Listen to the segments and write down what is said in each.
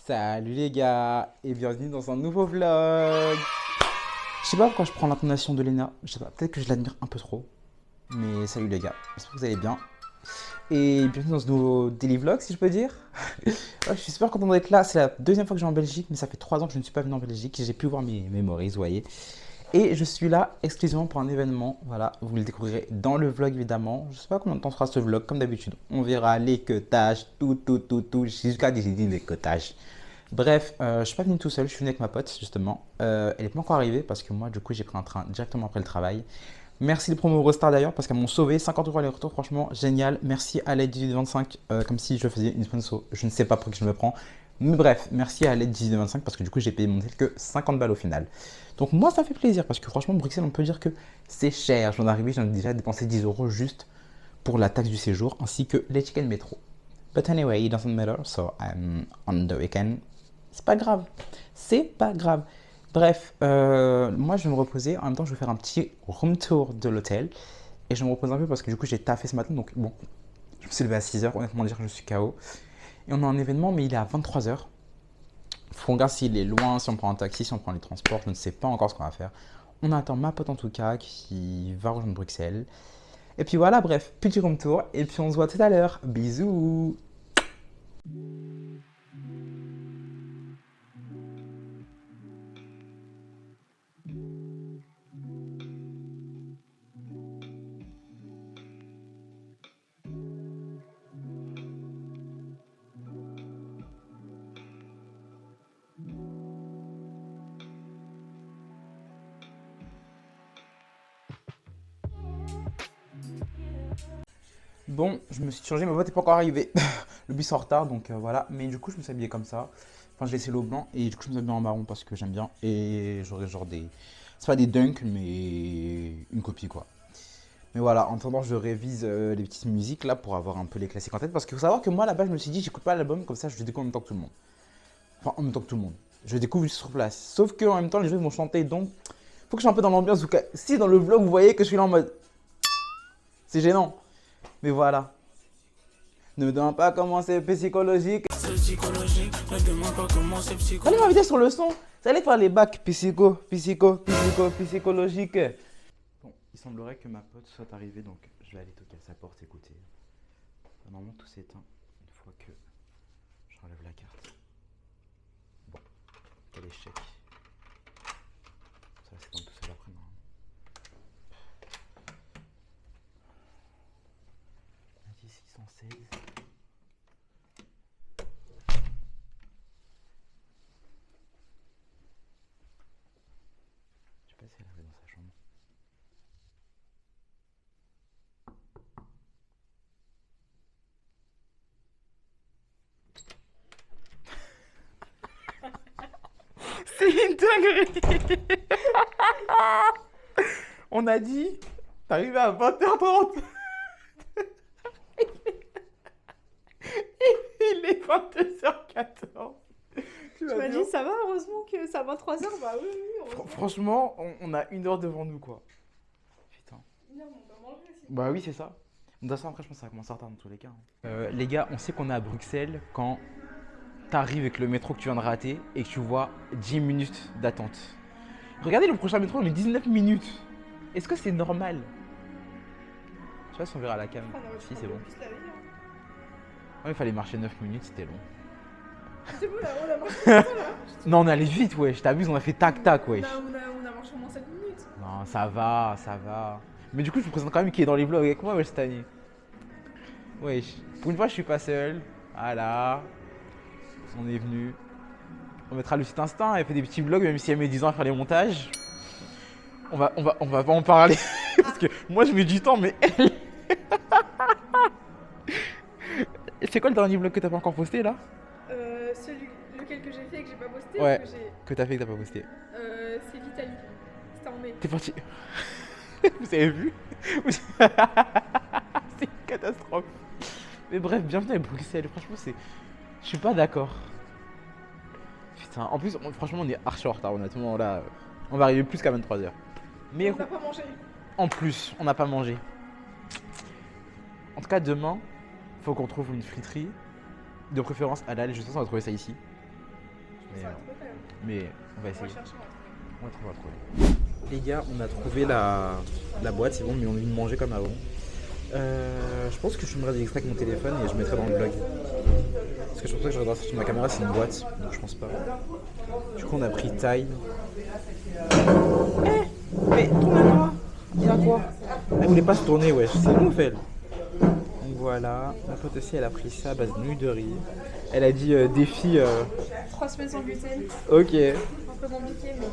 Salut les gars et bienvenue dans un nouveau vlog. Je sais pas pourquoi je prends l'intonation de Lena, je sais pas, peut-être que je l'admire un peu trop. Mais salut les gars, j'espère que vous allez bien. Et bienvenue dans ce nouveau daily vlog si je peux dire. Ouais, je suis super content d'être là, c'est la deuxième fois que je vais en Belgique, mais ça fait 3 ans que je ne suis pas venu en Belgique. J'ai pu voir mes memories, vous voyez. Et je suis là exclusivement pour un événement, voilà, vous le découvrirez dans le vlog évidemment. Je sais pas combien de temps sera ce vlog, comme d'habitude. On verra les quotages, tout, jusqu'à que j'ai dit les quotages. Bref, je suis pas venu tout seul, je suis venu avec ma pote justement. Elle est pas encore arrivée parce que moi du coup j'ai pris un train directement après le travail. Merci les promos Eurostar d'ailleurs parce qu'elles m'ont sauvé, 50 € aller-retour, franchement génial. Merci à l'aide 1825, comme si je faisais une sponsor, je ne sais pas pour qui je me prends. Mais bref, merci à l'aide 1825 parce que du coup j'ai payé mon ticket que 50 balles au final. Donc moi ça fait plaisir parce que franchement Bruxelles on peut dire que c'est cher. Je viens d'arriver, j'en ai déjà dépensé 10 € juste pour la taxe du séjour ainsi que les tickets de métro. But anyway, it doesn't matter, so I'm on the weekend. C'est pas grave, c'est pas grave. Bref, moi je vais me reposer. En même temps, je vais faire un petit room tour de l'hôtel. Et je me repose un peu parce que du coup, j'ai taffé ce matin. Donc bon, je me suis levé à 6 h. Honnêtement, dire que je suis KO. Et on a un événement, mais il est à 23 h. Faut qu'on regarde s'il est loin, si on prend un taxi, si on prend les transports. Je ne sais pas encore ce qu'on va faire. On attend ma pote en tout cas qui va rejoindre Bruxelles. Et puis voilà, bref, petit room tour. Et puis on se voit tout à l'heure. Bisous. Bon, je me suis changé, ma boîte n'est pas encore arrivée. Le bus est en retard, donc voilà. Mais du coup, je me suis habillé comme ça. Enfin, j'ai laissé l'eau blanc et du coup, je me suis habillé en marron parce que j'aime bien. Et j'aurais genre des. C'est pas des dunks, mais une copie quoi. Mais voilà, en attendant, je révise les petites musiques là pour avoir un peu les classiques en tête. Parce qu'il faut savoir que moi là-bas, je me suis dit, j'écoute pas l'album, comme ça, je le découvre en même temps que tout le monde. Enfin, en même temps que tout le monde. Je le découvre juste sur place. Sauf que en même temps, les gens vont chanter, donc faut que je sois un peu dans l'ambiance. Si dans le vlog, vous voyez que je suis là en mode. C'est gênant. Mais voilà. Ne me demande pas comment c'est psychologique. C'est psychologique, ne demande pas comment c'est psychologique. Allez m'inviter sur le son. Ça allait faire les bacs psychologique. Bon, il semblerait que ma pote soit arrivée, donc je vais aller toquer à sa porte, écouter. Normalement tout s'éteint une fois que j'enlève la carte. Bon, quel échec. Ça va s'éteindre tout seul après, non. On a dit 616. Je sais pas si elle arrive dans sa chambre. C'est une dinguerie. On a dit, t'arrives à 20h30. Il est 22h14. Tu m'as dit ça va, heureusement que c'est à 23 h. Bah oui, heureusement. Franchement, on a 1 heure devant nous quoi. Putain. 1 heure, on va manger aussi. Bah oui, c'est ça. De toute façon, après, je pense que ça va commencer à retard dans tous les cas. Les gars, on sait qu'on est à Bruxelles quand t'arrives avec le métro que tu viens de rater et que tu vois 10 minutes d'attente. Regardez le prochain métro, on est 19 minutes. Est-ce que c'est normal? Je sais pas si on verra à la cam. Si, c'est bon. Ouais, il fallait marcher 9 minutes, c'était long. C'est bon, là, on a marché longtemps, là. Non, on est allé vite, wesh. T'as vu, on a fait tac-tac, wesh. On a marché au moins 7 minutes. Non, ça va, ça va. Mais du coup, je vous présente quand même qui est dans les vlogs avec moi, wesh, cette année. Wesh. Pour une fois, je suis pas seul. Voilà. On est venu. On mettra le site Instinct, elle fait des petits vlogs, même si elle met 10 ans à faire les montages. On va pas en parler. Parce que moi, je mets du temps, mais elle. C'est quoi le dernier vlog que t'as pas encore posté là? Lequel que j'ai fait et que j'ai pas posté. Ouais. Que t'as fait et que t'as pas posté. C'est l'Italie. C'était en mai. T'es parti. Vous avez vu? C'est une catastrophe. Mais bref, bienvenue à Bruxelles. Franchement, c'est. Je suis pas d'accord. Putain, en plus, franchement, on est archi en retard, honnêtement. Là, on va arriver plus qu'à 23 h. Mais On n'a pas mangé. en plus, on n'a pas mangé. En tout cas, demain, faut qu'on trouve une friterie. De préférence halal. Je sais pas si on va trouver ça ici. Mais, Ça va trouver quand même. mais on va On va essayer. chercher, on va trouver. On va trouver. Les gars, on a trouvé la boîte, c'est bon, mais on a dû manger comme avant. Je pense que je filmerai des extraits avec mon téléphone et je mettrai dans le vlog. Parce que je pense pas que je regarderai sur ma caméra, c'est une boîte, donc je pense pas. Du coup, on a pris taille. Mais tourne-toi. Il y a quoi? Elle voulait pas se tourner, ouais, c'est une nouvelle. Donc voilà, ma pote aussi, elle a pris ça à base de nouilles de riz. Elle a dit défi. 3 semaines sans gluten. Ok. Un peu compliqué, mais.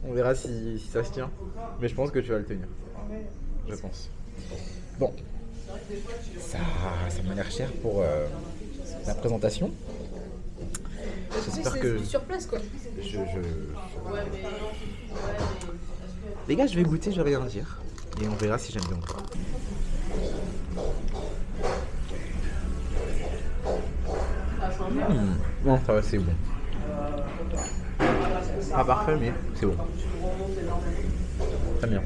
On verra si ça se tient. Mais je pense que tu vas le tenir. Je pense. Bon. Ça m'a l'air cher pour la présentation. J'espère que. Sur place, quoi. Les gars, je vais goûter, je vais rien dire. Et on verra si j'aime bien ou pas. Non, ça va, c'est bon. Pas parfait, mais c'est bon. Très bien.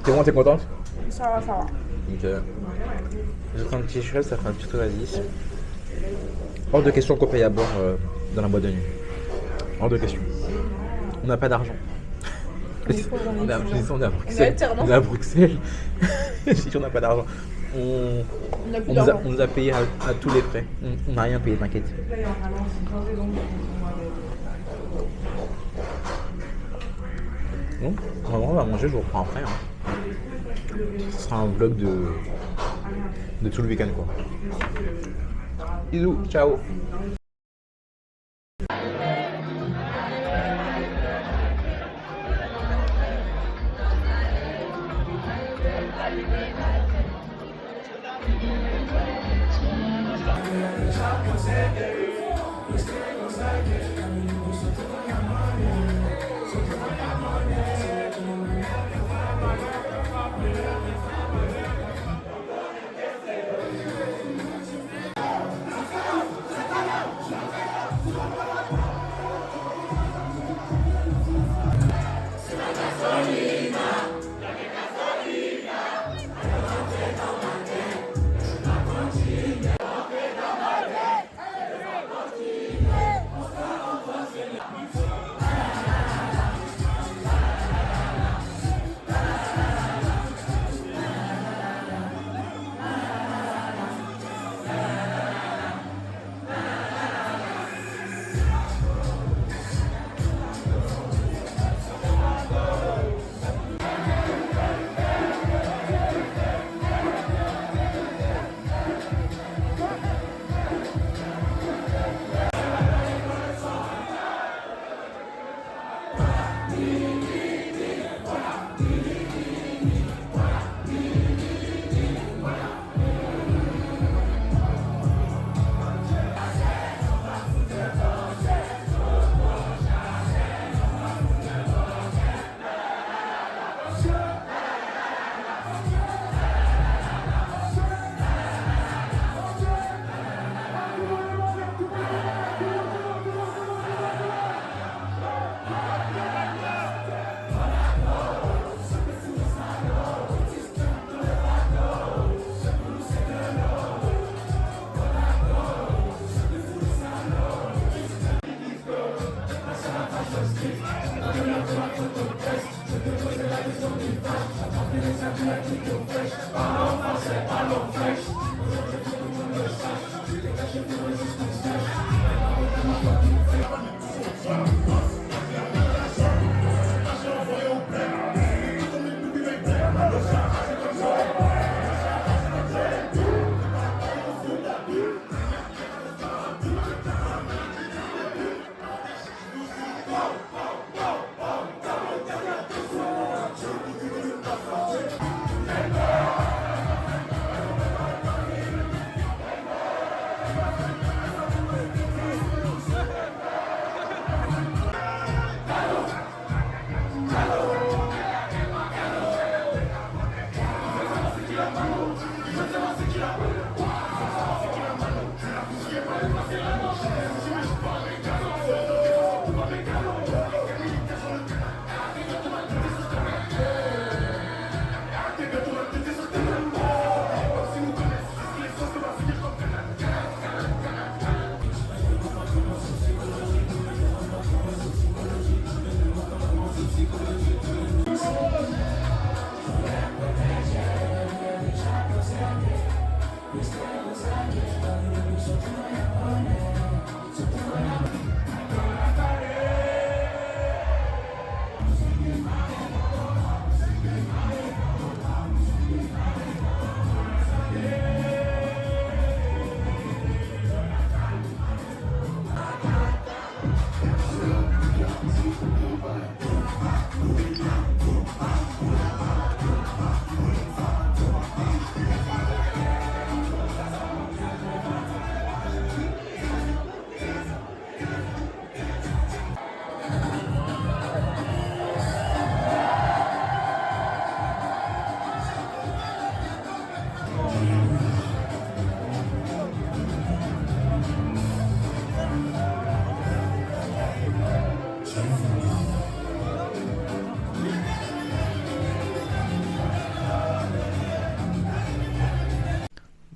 C'est bon, t'es contente? Ça va, ça va. Ok. Je prends un petit chef, ça fait un petit tour à 10. Hors de question qu'on paye à boire dans la boîte de nuit. Hors de question. On n'a pas d'argent. On est à Bruxelles. On est à Bruxelles. Si on n'a pas d'argent. On nous a payé à tous les frais. On n'a rien payé, t'inquiète. Bon, vraiment, on va manger, je vous reprends après. Hein. Ce sera un vlog de tout le week-end, quoi. Bisous, ciao.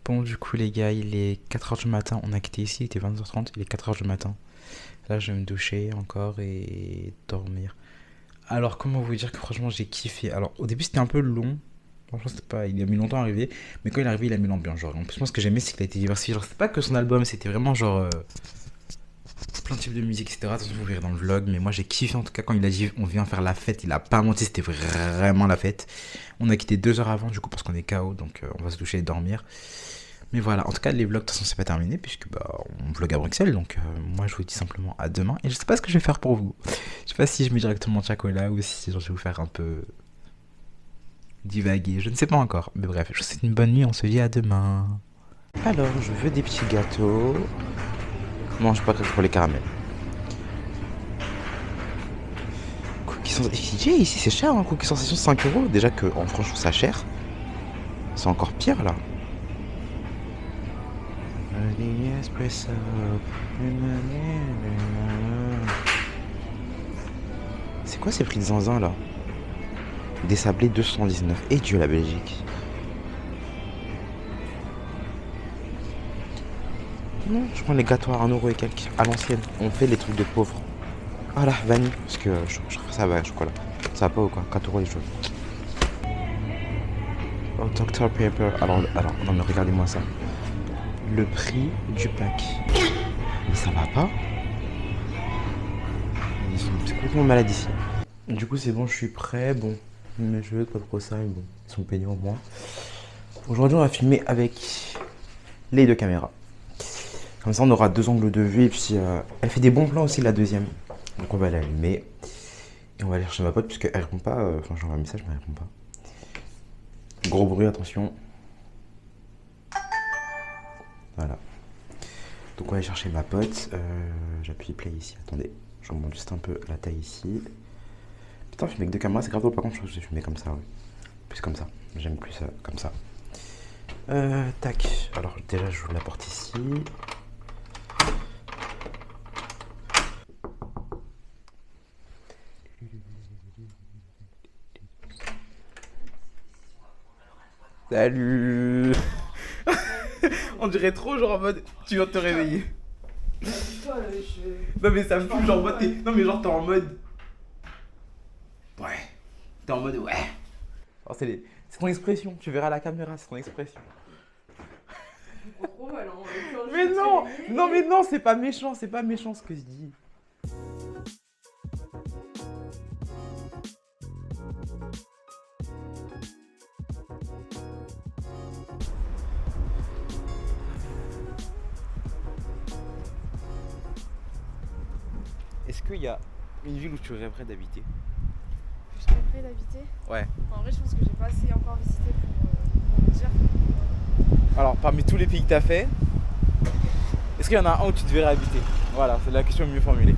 Bon, du coup, les gars, il est 4h du matin. On a quitté ici, il était 22h30. Il est 4h du matin. Là, je vais me doucher encore et dormir. Alors, comment vous dire que franchement, j'ai kiffé. Alors, au début, c'était un peu long. Franchement, c'était pas... il a mis longtemps à arriver. Mais quand il est arrivé, il a mis l'ambiance. Genre, en plus, moi, ce que j'aimais, c'est qu'il a été diversifié. Genre, c'était pas que son album, c'était vraiment genre. Plein de types de musique, etc. Attention, vous verrez dans le vlog. Mais moi, j'ai kiffé en tout cas quand il a dit on vient faire la fête. Il a pas menti, c'était vraiment la fête. On a quitté 2 heures avant, du coup, parce qu'on est KO. Donc, on va se doucher et dormir. Mais voilà, en tout cas, les vlogs, de toute façon, c'est pas terminé, puisque on vlog à Bruxelles. Donc, moi, je vous dis simplement à demain. Et je sais pas ce que je vais faire pour vous. Je sais pas si je mets directement Chacola ou si genre, je vais vous faire un peu divaguer. Je ne sais pas encore. Mais bref, je vous souhaite une bonne nuit. On se dit à demain. Alors, je veux des petits gâteaux. Non, je pas pour les caramels. Cookies sensation. Ici, c'est cher, hein. Cookies sensation, 5 €. Déjà qu'en France, je trouve ça cher. C'est encore pire, là. C'est quoi ces prix de zinzin là? Des sablés 219. Et Dieu la Belgique. Non, je prends les gâteaux à 1€ et quelques. À l'ancienne. On fait les trucs de pauvres. Voilà, vanille. Parce que je ferai ça avec chocolat. Ça va pas ou quoi? 4€ les choses. Oh, Dr Pepper. Alors, non mais regardez-moi ça. Le prix du pack. Mais ça va pas. C'est complètement malade ici. Du coup c'est bon, je suis prêt. Bon, mes cheveux, pas trop ça, mais bon, ils sont peignés au moins. Aujourd'hui on va filmer avec les 2 caméras. Comme ça on aura 2 angles de vue et puis elle fait des bons plans aussi la deuxième. Donc on va l'allumer. Et on va aller chercher ma pote puisqu'elle répond pas. Enfin j'envoie un message mais elle répond pas. Gros bruit, attention. Voilà. Donc on va aller chercher ma pote. J'appuie play ici. Attendez, je remonte juste un peu la taille ici. Putain, filmer avec 2 caméras, c'est grave. Par contre, je pense que je vais filmer comme ça. Ouais. Plus comme ça. J'aime plus comme ça. Tac. Alors déjà, je vous la porte ici. Salut. On dirait trop genre en mode tu viens de te réveiller. Non mais ça me fout genre en mode non mais genre t'es en mode ouais. T'es en mode ouais. Alors, c'est ton expression, tu verras la caméra, c'est ton expression. Mais non, non mais non, c'est pas méchant ce que je dis. Est-ce qu'il y a une ville où tu rêverais d'habiter? Je rêverais d'habiter. Ouais. En vrai, je pense que j'ai pas assez encore visité pour me dire. Alors, parmi tous les pays que t'as fait, est-ce qu'il y en a un où tu devrais habiter? Voilà, c'est la question mieux formulée.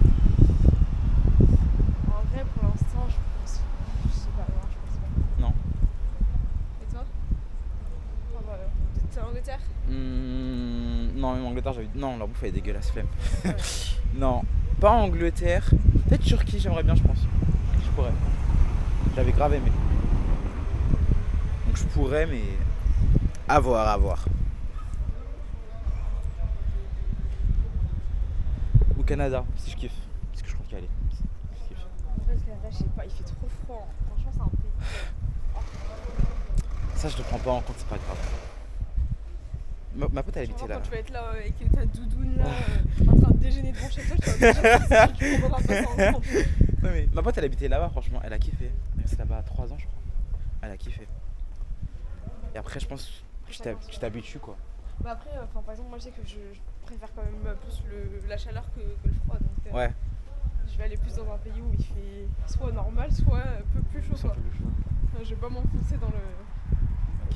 En vrai, pour l'instant, je pense. Je sais pas, non, je pense pas. Non. Et toi? Enfin, voilà. T'es en Angleterre? Non, même en Angleterre, j'habite. Non, la bouffe elle est dégueulasse, flemme. Ouais. Non, pas en Angleterre. Peut-être Turquie, j'aimerais bien, je pense. Je pourrais. J'avais grave aimé. Donc je pourrais, mais. À voir. Ou Canada, si je kiffe. Parce que je compte y aller. Je kiffe. En vrai, le Canada, je sais pas, il fait trop froid. Franchement, c'est un pays. Ça, je le prends pas en compte, c'est pas grave. Ma pote, elle habitait Genre, là. quand tu vas être là avec ta doudoune là, en train de déjeuner devant chez toi, tu vas déjà penser que tu comprendras pas ça ensemble. Ouais, mais ma pote, elle habitait là-bas, franchement, elle a kiffé. Elle reste là-bas à 3 ans, je crois. Elle a kiffé. Et après, je pense que tu t'habitues, quoi. Bah après, par exemple, moi je sais que je préfère quand même plus la chaleur que le froid. Donc, Ouais, je vais aller plus dans un pays où il fait soit normal, soit un peu plus chaud. c'est un Quoi. peu plus chaud. Je vais pas m'enfoncer dans le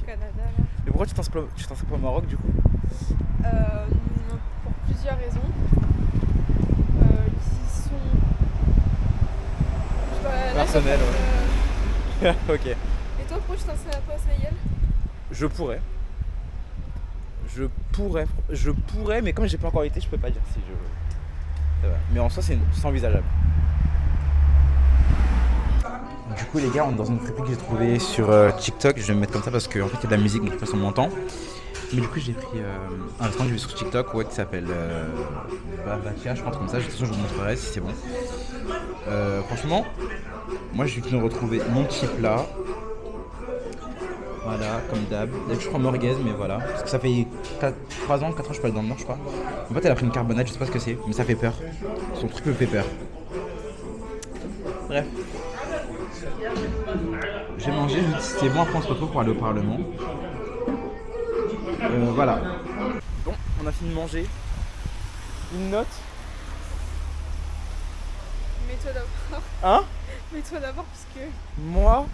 Canada là. Mais pourquoi tu t'inscris pas au Maroc, du coup? Pour plusieurs raisons. Qui sont. Personnel, ouais. Ok. Et toi, pourquoi tu t'inscris pas au Sénégal? Je pourrais, mais comme j'ai pas encore été, je peux pas dire si je. Ça va. Mais en soi, c'est envisageable. Du coup, les gars, on est dans une réplique que j'ai trouvée sur TikTok. Je vais me mettre comme ça parce qu'en fait, il y a de la musique, donc je passe on m'entend. Mais du coup, j'ai pris un restaurant que j'ai vu sur TikTok qui s'appelle Babatia, je crois, comme ça. De toute façon, je vous montrerai si c'est bon. Franchement, moi, je viens de retrouver mon petit plat. Voilà, comme d'hab. D'habitude, je crois morguez, mais voilà. Parce que ça fait 3 ans, 4 ans que je suis pas allé dans le Nord, je crois. En fait, elle a pris une carbonate, je sais pas ce que c'est, mais ça fait peur. Son truc me fait peur. Bref. J'ai mangé, je me dis c'était bon, après on se retrouve pour aller au Parlement. Voilà. Bon, on a fini de manger. Une note. Mets-toi d'abord. Hein? Mets-toi d'abord parce que. Moi,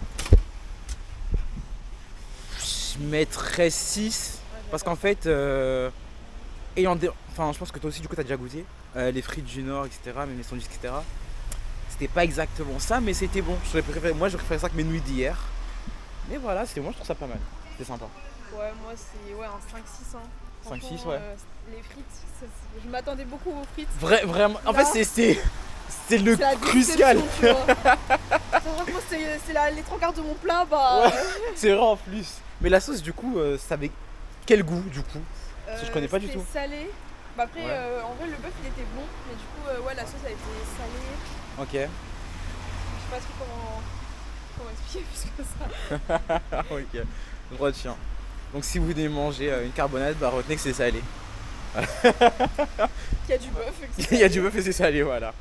je mettrais 6. Parce qu'en fait, enfin, je pense que toi aussi, du coup, t'as déjà goûté les frites du Nord, etc., même les sandwichs, etc. C'était pas exactement ça, mais c'était bon. Moi, je préférais ça que mes nuits d'hier. Mais voilà, moi, je trouve ça pas mal. C'était sympa. Ouais, moi c'est un 5-6. Hein. 5-6, ouais. Les frites, je m'attendais beaucoup aux frites. Vraiment, en Là, fait, c'est le c'est la crucial. déception, tu vois. Franchement, c'est les 3 quarts de mon plat, bah. Ouais, c'est vrai en plus. Mais la sauce, du coup, ça avait quel goût, du coup? Parce que je connais pas du tout. C'était salé. Bah après, Ouais. en vrai, le bœuf il était bon, mais du coup, ouais, la sauce a été salée. Ok. Je sais pas trop comment expliquer plus que ça. Ok, je retiens. Donc si vous venez manger une carbonate, bah retenez que c'est salé. Il y a du bœuf. Il y a du bœuf et c'est salé, voilà.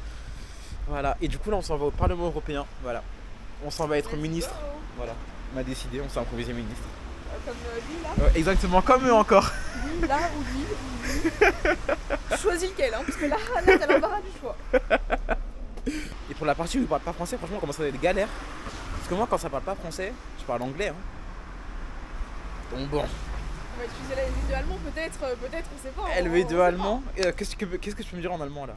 Voilà, et du coup là on s'en va au Parlement européen, voilà. On s'en va être ministre, voilà. On a décidé, on s'est improvisé ministre. Comme lui là. Exactement comme eux encore. Lui là ou lui. Choisis lequel, hein, parce que là t'as l'embarras du choix. Et pour la partie où ils parlent pas français, franchement, comment ça va être galère. Parce que moi, quand ça parle pas français, je parle anglais. Hein. Donc bon. On va utiliser la LV2 allemand, peut-être, on sait pas. LV2 allemand. Qu'est-ce que tu peux me dire en allemand là?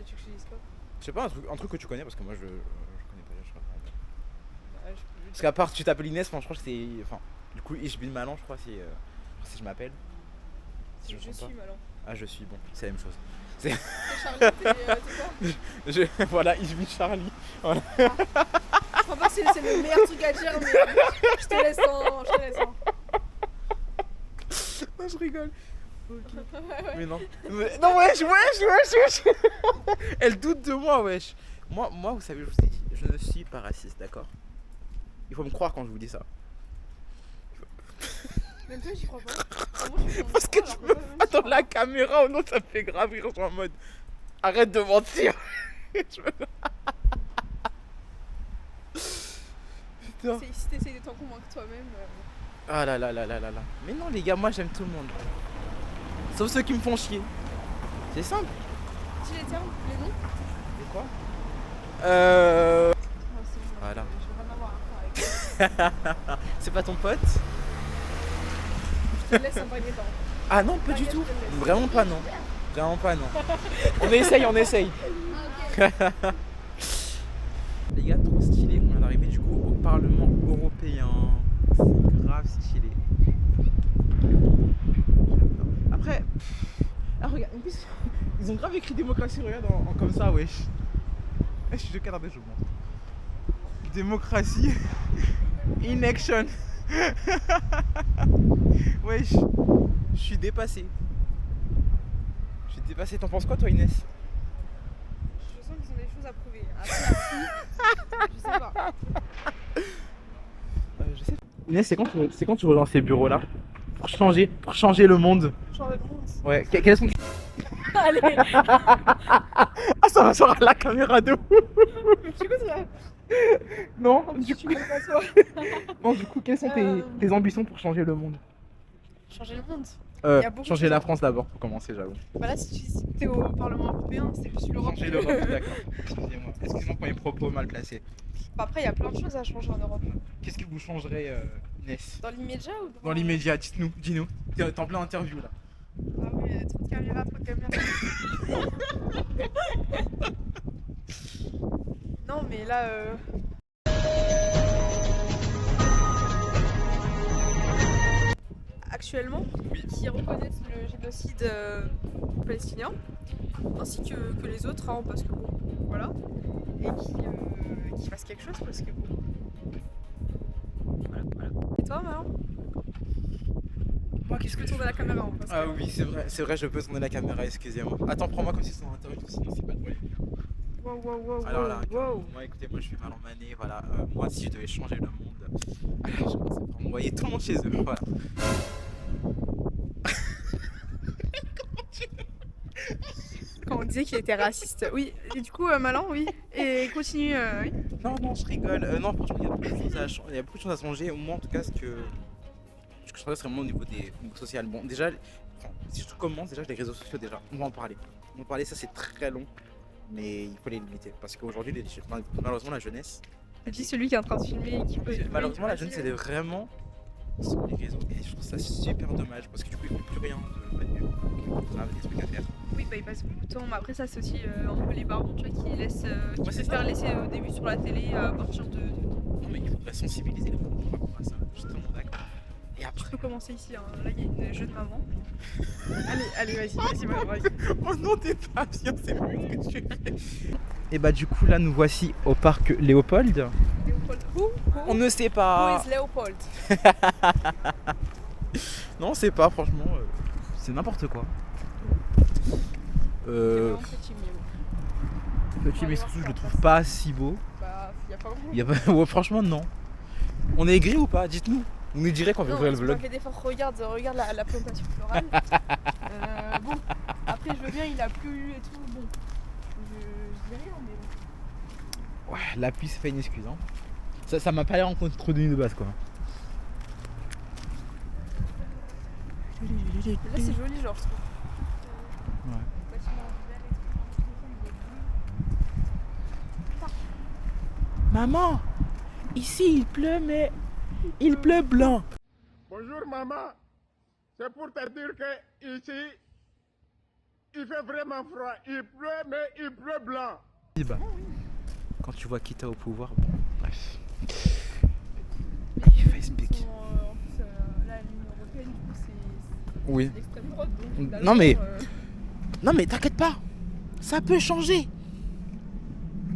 Tu veux que je te dise quoi? Je sais pas, un truc que tu connais, parce que moi je connais pas, je sais pas. Bah, Parce qu'à part tu t'appelles Inès, je crois que c'est. Enfin, du coup, ich bin Malan, je crois, si je m'appelle. Si je me trompe suis pas. malin. Ah, je suis, bon, c'est la même chose. T'es Charlie, t'es quoi? Voilà, ich bin Charlie. Voilà. Je crois pas que c'est le meilleur truc à dire, mais je te laisse en. Non, je rigole. Ouais. Mais non. Non, wesh. Elle doute de moi, wesh. Moi, vous savez, je vous ai dit, je ne suis pas raciste, d'accord? Il faut me croire quand je vous dis ça. Même toi, j'y crois pas. Moi, je suis Parce que je me vois dans la caméra, oh non, ça me fait grave rire, je suis en mode. Arrête de mentir. Putain. Si t'essayes de t'en convaincre toi-même. Ah là là là là là là. Mais non, les gars, moi j'aime tout le monde. Sauf ceux qui me font chier. C'est simple. Dis les termes, les noms. C'est quoi Non, c'est bon, Voilà. Je vais rien avoir à faire avec. C'est pas ton pote? Je te laisse en premier temps. Ah non, pas du T'inquiète, tout. je te laisse. Vraiment pas, non. Vraiment pas, non. On essaye. Les gars, trop stylé. On vient d'arriver du coup au Parlement européen. C'est grave stylé. Après, ah regarde, en plus, ils ont grave écrit démocratie, regarde, comme ça, wesh. Je suis de cadre, je vous montre. Démocratie in action. Wesh, je suis dépassé. T'en penses quoi toi, Inès? Je sens qu'ils ont des choses à prouver. Après, je sais pas. Je sais. Inès, c'est quand tu rejoins ces bureaux-là? pour changer le monde. Changer le monde. Ouais, quelles sont... Allez. Ah, ça va sur la caméra de ouf. Tu vois ça? Non, Du coup, pas toi. non, du coup, quelles sont tes ambitions pour changer le monde? Changer le monde. Y a beaucoup Changer de la choses. France d'abord pour commencer, j'avoue. Bah là, si t'es au Parlement européen, c'est plus l'Europe. Changer l'Europe, d'accord. Excusez-moi. Excusez-moi pour mes propos mal placés. Bah après, il y a plein de choses à changer en Europe. Qu'est-ce que vous changerez, Inès? Dans l'immédiat ou Dans l'immédiat, dis-nous. T'es en plein interview là. Ah oui, trop de caméras, trop de caméras. Non, mais là, actuellement, qui reconnaissent le génocide palestinien, ainsi que les autres, hein, parce que bon, voilà, et qui fassent quelque chose, parce que bon. Voilà. Et toi, Marlon? Moi, qu'est-ce Tu peux tourner la caméra, hein, parce que... Ah oui, c'est vrai, je peux tourner la caméra, excusez-moi. Attends, prends-moi comme si c'était en interview, sinon c'est pas drôle. Wow. Alors là, moi écoutez, moi je suis Marlon Mané, voilà. Moi si je devais changer le monde, alors je commencerais par envoyer tout le monde chez eux, voilà. Quand on disait qu'il était raciste. Oui, et du coup, Malin, oui. Et continue, oui. Non, je rigole. Non, franchement, il y a beaucoup de choses à changer. Il y a beaucoup de choses à changer. Moi, en tout cas, ce que je changerais, c'est vraiment au niveau social. Bon, déjà, si je commence, déjà, les réseaux sociaux, déjà, on va en parler. Ça, c'est très long, mais il faut les limiter. Parce qu'aujourd'hui, malheureusement, la jeunesse. Dis celui qui est en train de filmer et qui peut. Malheureusement, la jeunesse, elle est vraiment sur les réseaux. Et je trouve ça super dommage parce que du coup, ils font plus rien de mieux. On a des trucs à faire. Oui, bah, il passe beaucoup de temps. Mais après, ça, c'est aussi un peu les barons, tu vois, qui laissent. Qui c'est préfèrent ça. laisser au début sur la télé à partir de. Non, mais il faudrait sensibiliser les parents par rapport à ça. Je suis totalement d'accord. Et Tu après. peux commencer ici, hein. Là, il y a une jeune maman. Allez, vas-y, Malin, vas-y. Oh non, t'es pas bien, c'est vrai ce que tu fais. Et bah, du coup, là, nous voici au parc Léopold. Léopold. Who On ne sait pas. is Léopold? Non, on sait pas, franchement. C'est n'importe quoi. C'est vraiment petit, mais bon. Petit, mais surtout, je le trouve pas si beau. Bah, y a pas grand. Il y a pas... Ouais, franchement, non. On est aigri ou pas? Dites-nous. On nous dirait qu'on veut Non, ouvrir le tu m'as vlog. fait d'efforts, regarde la plantation florale. Bon, après je veux bien, il a plu et tout, bon. Je dis rien, mais bon. Ouais, la pluie, c'est pas une excuse. Hein. Ça m'a pas l'air en contredit de base, quoi. Là c'est joli, genre, je trouve. Ouais. Bâtiment vert et tout. Maman, ici il pleut, mais il pleut blanc. Bonjour maman, c'est pour te dire que ici, il fait vraiment froid. Il pleut, mais il pleut blanc. Bah, quand tu vois Kita au pouvoir, bon, bref. Mais Facebook. ils sont, en plus, là, l'Union Européenne, du coup, c'est Oui. l'extrême droite. Donc, Non, mais- finalement, Non mais t'inquiète pas, ça peut changer.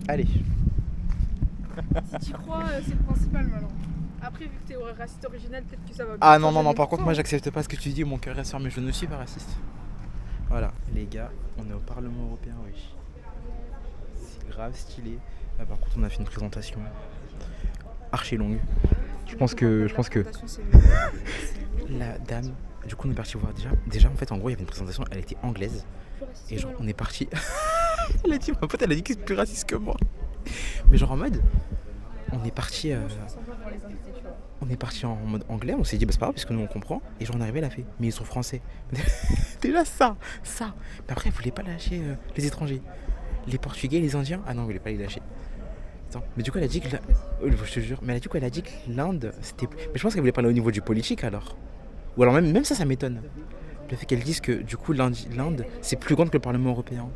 Allez. si tu crois, c'est le principal, malin. Après, vu que t'es raciste original, peut-être que ça va. Ah bien non, changer par contre, moi 10%. j'accepte pas ce que tu dis, mon cœur reste fermé, je ne suis pas raciste. Voilà, les gars, on est au Parlement européen, oui. C'est grave stylé. Là, par contre, on a fait une présentation archi longue. Je pense que La présentation, c'est mieux. la dame, du coup, on est parti voir déjà, en fait, en gros, il y avait une présentation, elle était anglaise. Plus raciste Et que genre, Malin. on est parti. Elle a dit, ma pote, elle a dit que c'est plus raciste que moi. Mais genre en mode, on est parti. Moi, je fais semblant pour les invités, tu vois. On est parti en mode anglais, on s'est dit bah c'est pas grave parce que nous on comprend. Et genre on est arrivé, elle a fait, mais ils sont français. Déjà ça. Mais après elle voulait pas lâcher les étrangers. Les Portugais, les Indiens, ah non elle voulait pas les lâcher. Attends, mais du coup elle a dit que je te jure, mais elle a dit que l'Inde c'était. Mais je pense qu'elle voulait parler au niveau du politique alors. Ou alors même ça m'étonne. Le fait qu'elle dise que du coup l'Inde c'est plus grande que le Parlement européen.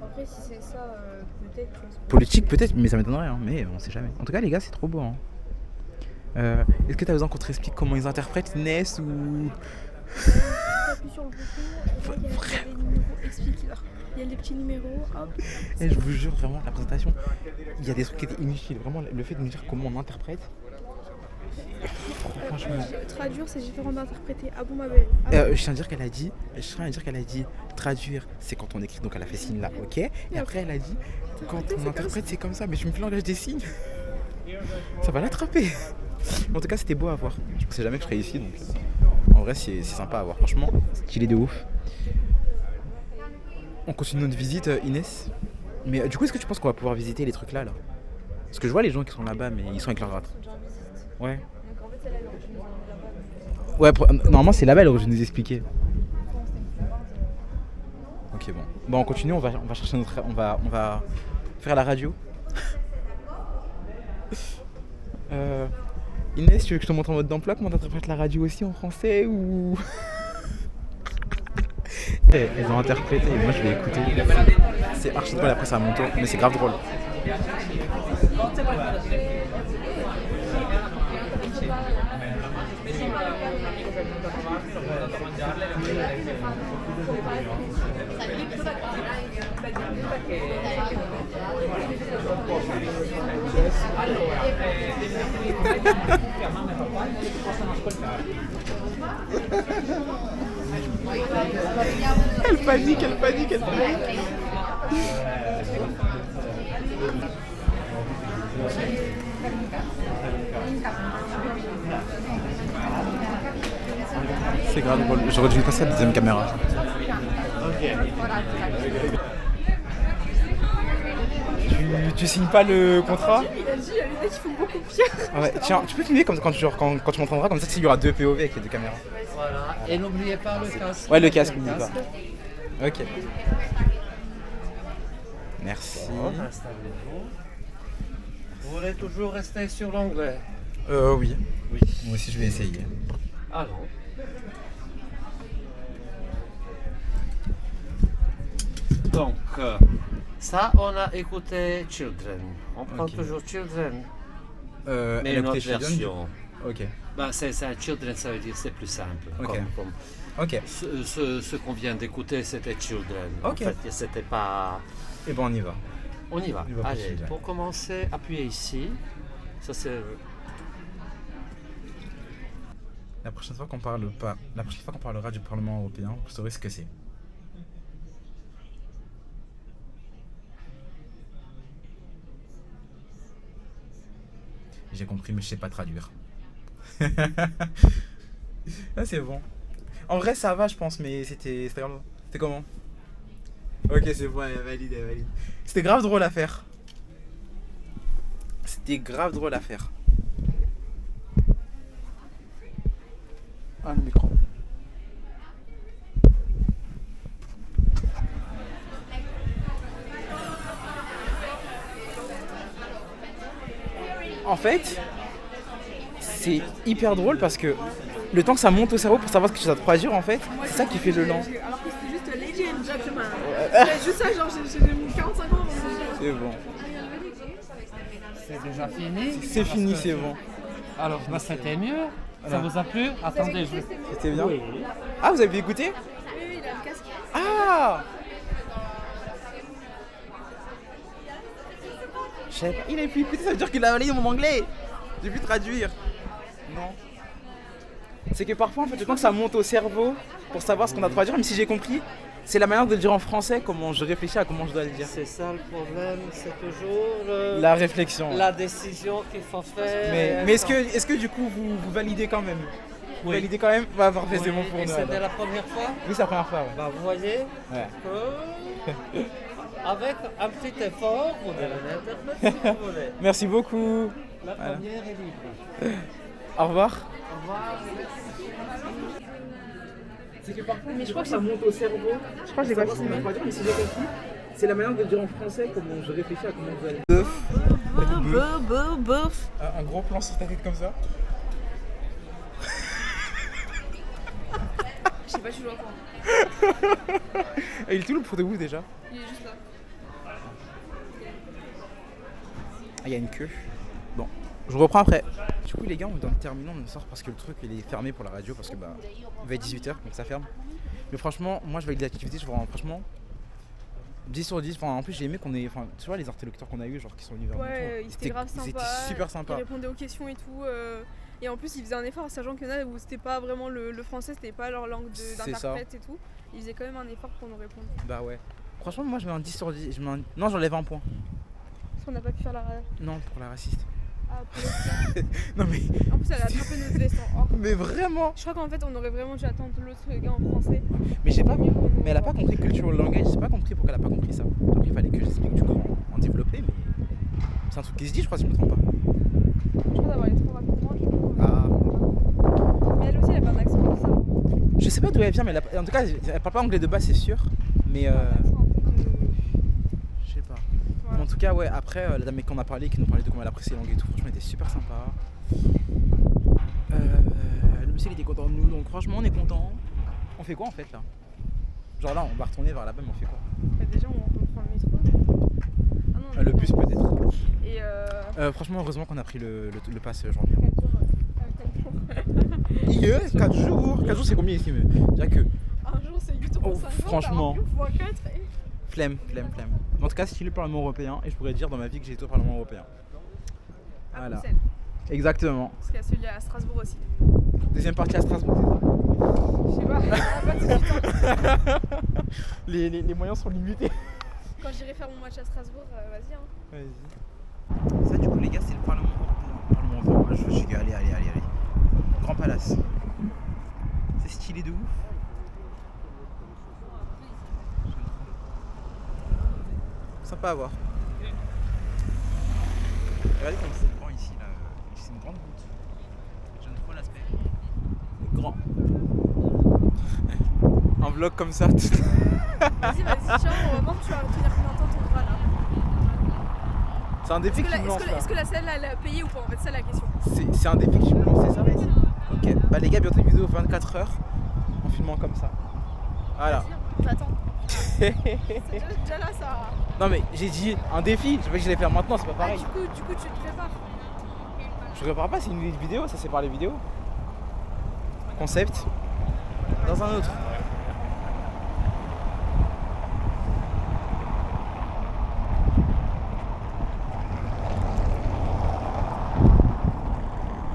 Après, si c'est ça, peut-être. tu vois, c'est Politique peut-être, mais ça m'étonnerait, hein, mais on sait jamais. En tout cas les gars c'est trop beau. Hein. Est-ce que t'as besoin qu'on te explique comment ils interprètent Inès ou... T'appuies sur le bouton, et là, il y a les numéros, explique-leur. Il y a les petits numéros, hop. Et je vous jure vraiment la présentation, il y a des trucs qui étaient inutiles. Vraiment le fait de nous dire comment on interprète. Franchement. Traduire, c'est différent d'interpréter. Ah bon, ma belle. Je tiens à dire qu'elle a dit traduire, c'est quand on écrit, donc elle a fait signe là, ok. Et après elle a dit quand on interprète c'est comme ça, mais je me fais le langage des signes. Ça va l'attraper. En tout cas, c'était beau à voir. Je pensais jamais que je serais ici, donc en vrai, c'est sympa à voir. Franchement, stylé de ouf. On continue notre visite, Inès. Mais du coup, est-ce que tu penses qu'on va pouvoir visiter les trucs là? Parce que je vois les gens qui sont là-bas, mais ils sont avec leur ratre. Ouais. Donc en fait, c'est là que tu nous as là-bas. Ouais, normalement, c'est là-bas, alors je vais nous expliquer. Ok, bon. Bon, on continue, on va chercher notre. On va faire la radio. Inès, tu veux que je te montre en mode d'emploi comment t'interprètes la radio aussi en français ou. Elles ont interprété et moi je vais écouter. C'est archi drôle, après c'est à mon tour, mais c'est grave drôle. Elle panique. C'est grave drôle, j'aurais dû passer à la deuxième caméra. Tu signes pas le contrat? Il a dit, il y a des mecs qui font beaucoup pire. Ah ouais, tiens, tu peux filmer comme quand tu m'entendras, comme ça il y aura deux POV avec les deux caméras. Voilà, et n'oubliez pas le casque. Ouais, le casque, n'oublie pas. Ok. Merci. Bon, installez-vous. Vous voulez toujours rester sur l'onglet? Oui. Oui. Moi aussi je vais essayer. Allons. Donc, ça, on a écouté Children. On prend Ok. toujours Children, mais elle a une autre écouté Children, version. Ok. Bah, c'est Children, ça veut dire c'est plus simple. Ok. Ok. Ce qu'on vient d'écouter, c'était Children. Ok. En fait, c'était pas. Et bon, on y va. On y va. On y va pour Allez, Children. pour commencer, appuyez ici. Ça, c'est. La prochaine fois qu'on parlera du Parlement européen, vous saurez ce que c'est. J'ai compris, mais je sais pas traduire. Là, c'est bon. En vrai, ça va, je pense, mais c'était comment? Ok, c'est bon, elle valide. C'était grave drôle à faire. Ah, le micro. En fait, c'est hyper drôle parce que le temps que ça monte au cerveau pour savoir ce que tu dois traduire, en fait, c'est ça qui fait le lent. Alors que c'était juste Lady and Gentleman. C'était juste ça, genre j'ai mis 45 ans. C'est bon. C'est déjà fini. C'est fini, c'est bon. Alors, bah, c'était mieux. Ça Voilà. vous a plu? Attendez, je vais. C'était bien. Oui. Ah, vous avez écouté? Oui, il a le casque. Ah! Je savais pas. Il a pu écouter, ça veut dire qu'il a validé mon anglais. J'ai pu traduire. Non. C'est que parfois, en fait, le temps que ça monte au cerveau pour savoir ce qu'on a traduire, même si j'ai compris, c'est la manière de le dire en français, comment je réfléchis à comment je dois le dire. C'est ça le problème, c'est toujours La réflexion. la décision qu'il faut faire. Mais est-ce que du coup vous validez quand même? Vous Oui. validez quand même? Bah parfait, c'est bon pour Et nous. c'était alors. la première fois? Oui, c'est la première fois, ouais. Bah, vous voyez Ouais. que avec un petit effort, vous devenez interprète si vous voulez. Merci beaucoup. La Voilà. première est libre. Au revoir. Au revoir. C'est que parfois, Mais je crois que ça monte au cerveau. Je crois que j'ai pas filmé. Mais si j'ai compris, c'est la manière de le dire en français, comment je réfléchis à comment je dois le dire. Bof. Un gros plan sur ta tête comme ça. Je sais pas, je suis encore. Il est tout le pour de vous déjà. Il est juste là. Ah, il y a une queue. Bon, je reprends après. Du coup, les gars, on est dans le terminal, on sort parce que le truc il est fermé pour la radio parce que bah il va être 18h donc ça ferme. Mais franchement, moi je valide l'activité, je vois franchement 10 sur 10. Enfin, en plus, j'ai aimé qu'on ait. Enfin, tu vois, les interlocuteurs qu'on a eu, genre qui sont venus vers nous, Ouais, ils étaient grave ils sympas. étaient super Ils sympas. répondaient aux questions et tout. Et en plus, ils faisaient un effort, sachant qu'il y en a où c'était pas vraiment le français, c'était pas leur langue C'est d'interprète et tout. Ils faisaient quand même un effort pour nous répondre. Bah ouais. Franchement, moi je mets un 10 sur 10. Non, j'enlève un point. Parce qu'on n'a pas pu faire la. Non, pour la raciste. Ah, pour le Non mais, En plus, elle a attrapé notre veste en or. mais vraiment. Je crois qu'en fait, on aurait vraiment dû attendre l'autre gars en français. Mais j'ai pas Mieux pour nous, Mais elle a pas quoi. compris cultural language, j'ai pas compris pourquoi elle a pas compris ça. Après il fallait que j'explique du coup en développé, mais c'est un truc qui se dit je crois si je me trompe pas. Je crois d'avoir les trop rapidement. Du coup, Ah. Mais elle aussi, elle a pas un accent bizarre. Je sais pas d'où elle vient, mais en tout cas elle parle pas anglais de base c'est sûr. Mais Un accent un peu de... je sais pas. Voilà. Mais en tout cas ouais après la dame avec qui on a parlé, qui nous parlait de comment elle apprécie les langues et tout, franchement elle était super sympa. Le monsieur il était content de nous, donc franchement on est content. On fait quoi en fait là? Genre là on va retourner vers là-bas mais on fait quoi? Bah, déjà, on reprend le métro. Ah non, Le bus peut-être. Et Franchement heureusement qu'on a pris le pass janvier. 4 jours. 4 jours 4 jours c'est combien ici mais déjà que Un jour, c'est 8,50 Oh, franchement. fois 4 et... flemme. En tout cas stylé le Parlement européen et je pourrais dire dans ma vie que j'ai été au Parlement européen. À Voilà. Bruxelles. Exactement. Parce qu'il y a celui à Strasbourg aussi. Deuxième partie à Strasbourg. Je sais pas, pas tout de suite. Hein. Les moyens sont limités. Quand j'irai faire mon match à Strasbourg, vas-y. Hein. Vas-y. Ça du coup les gars c'est le Parlement européen. Je suis allez. Grand Palace. C'est stylé de ouf. Sympa à voir. Regardez comme c'est grand ici là. C'est une grande route. J'aime trop l'aspect. Grand. Un vlog comme ça. Vas-y, tiens, on va voir, tu vas tenir combien de temps ton bras là. C'est un défi que tu me lances là. Est-ce que la selle elle a payé ou pas en fait, c'est la question. C'est un défi que tu me lances, c'est ça? Vas-y. Ok. Bah les gars, bientôt une vidéo 24 heures en filmant comme ça. Voilà. Vas-y, on t'attend. C'est déjà là ça. Non mais j'ai dit un défi, je sais pas que je vais faire maintenant, c'est pas Ah, pareil. du coup, tu te prépares. Je prépare pas, c'est une vidéo, ça c'est par les vidéos. Concept. Dans un autre.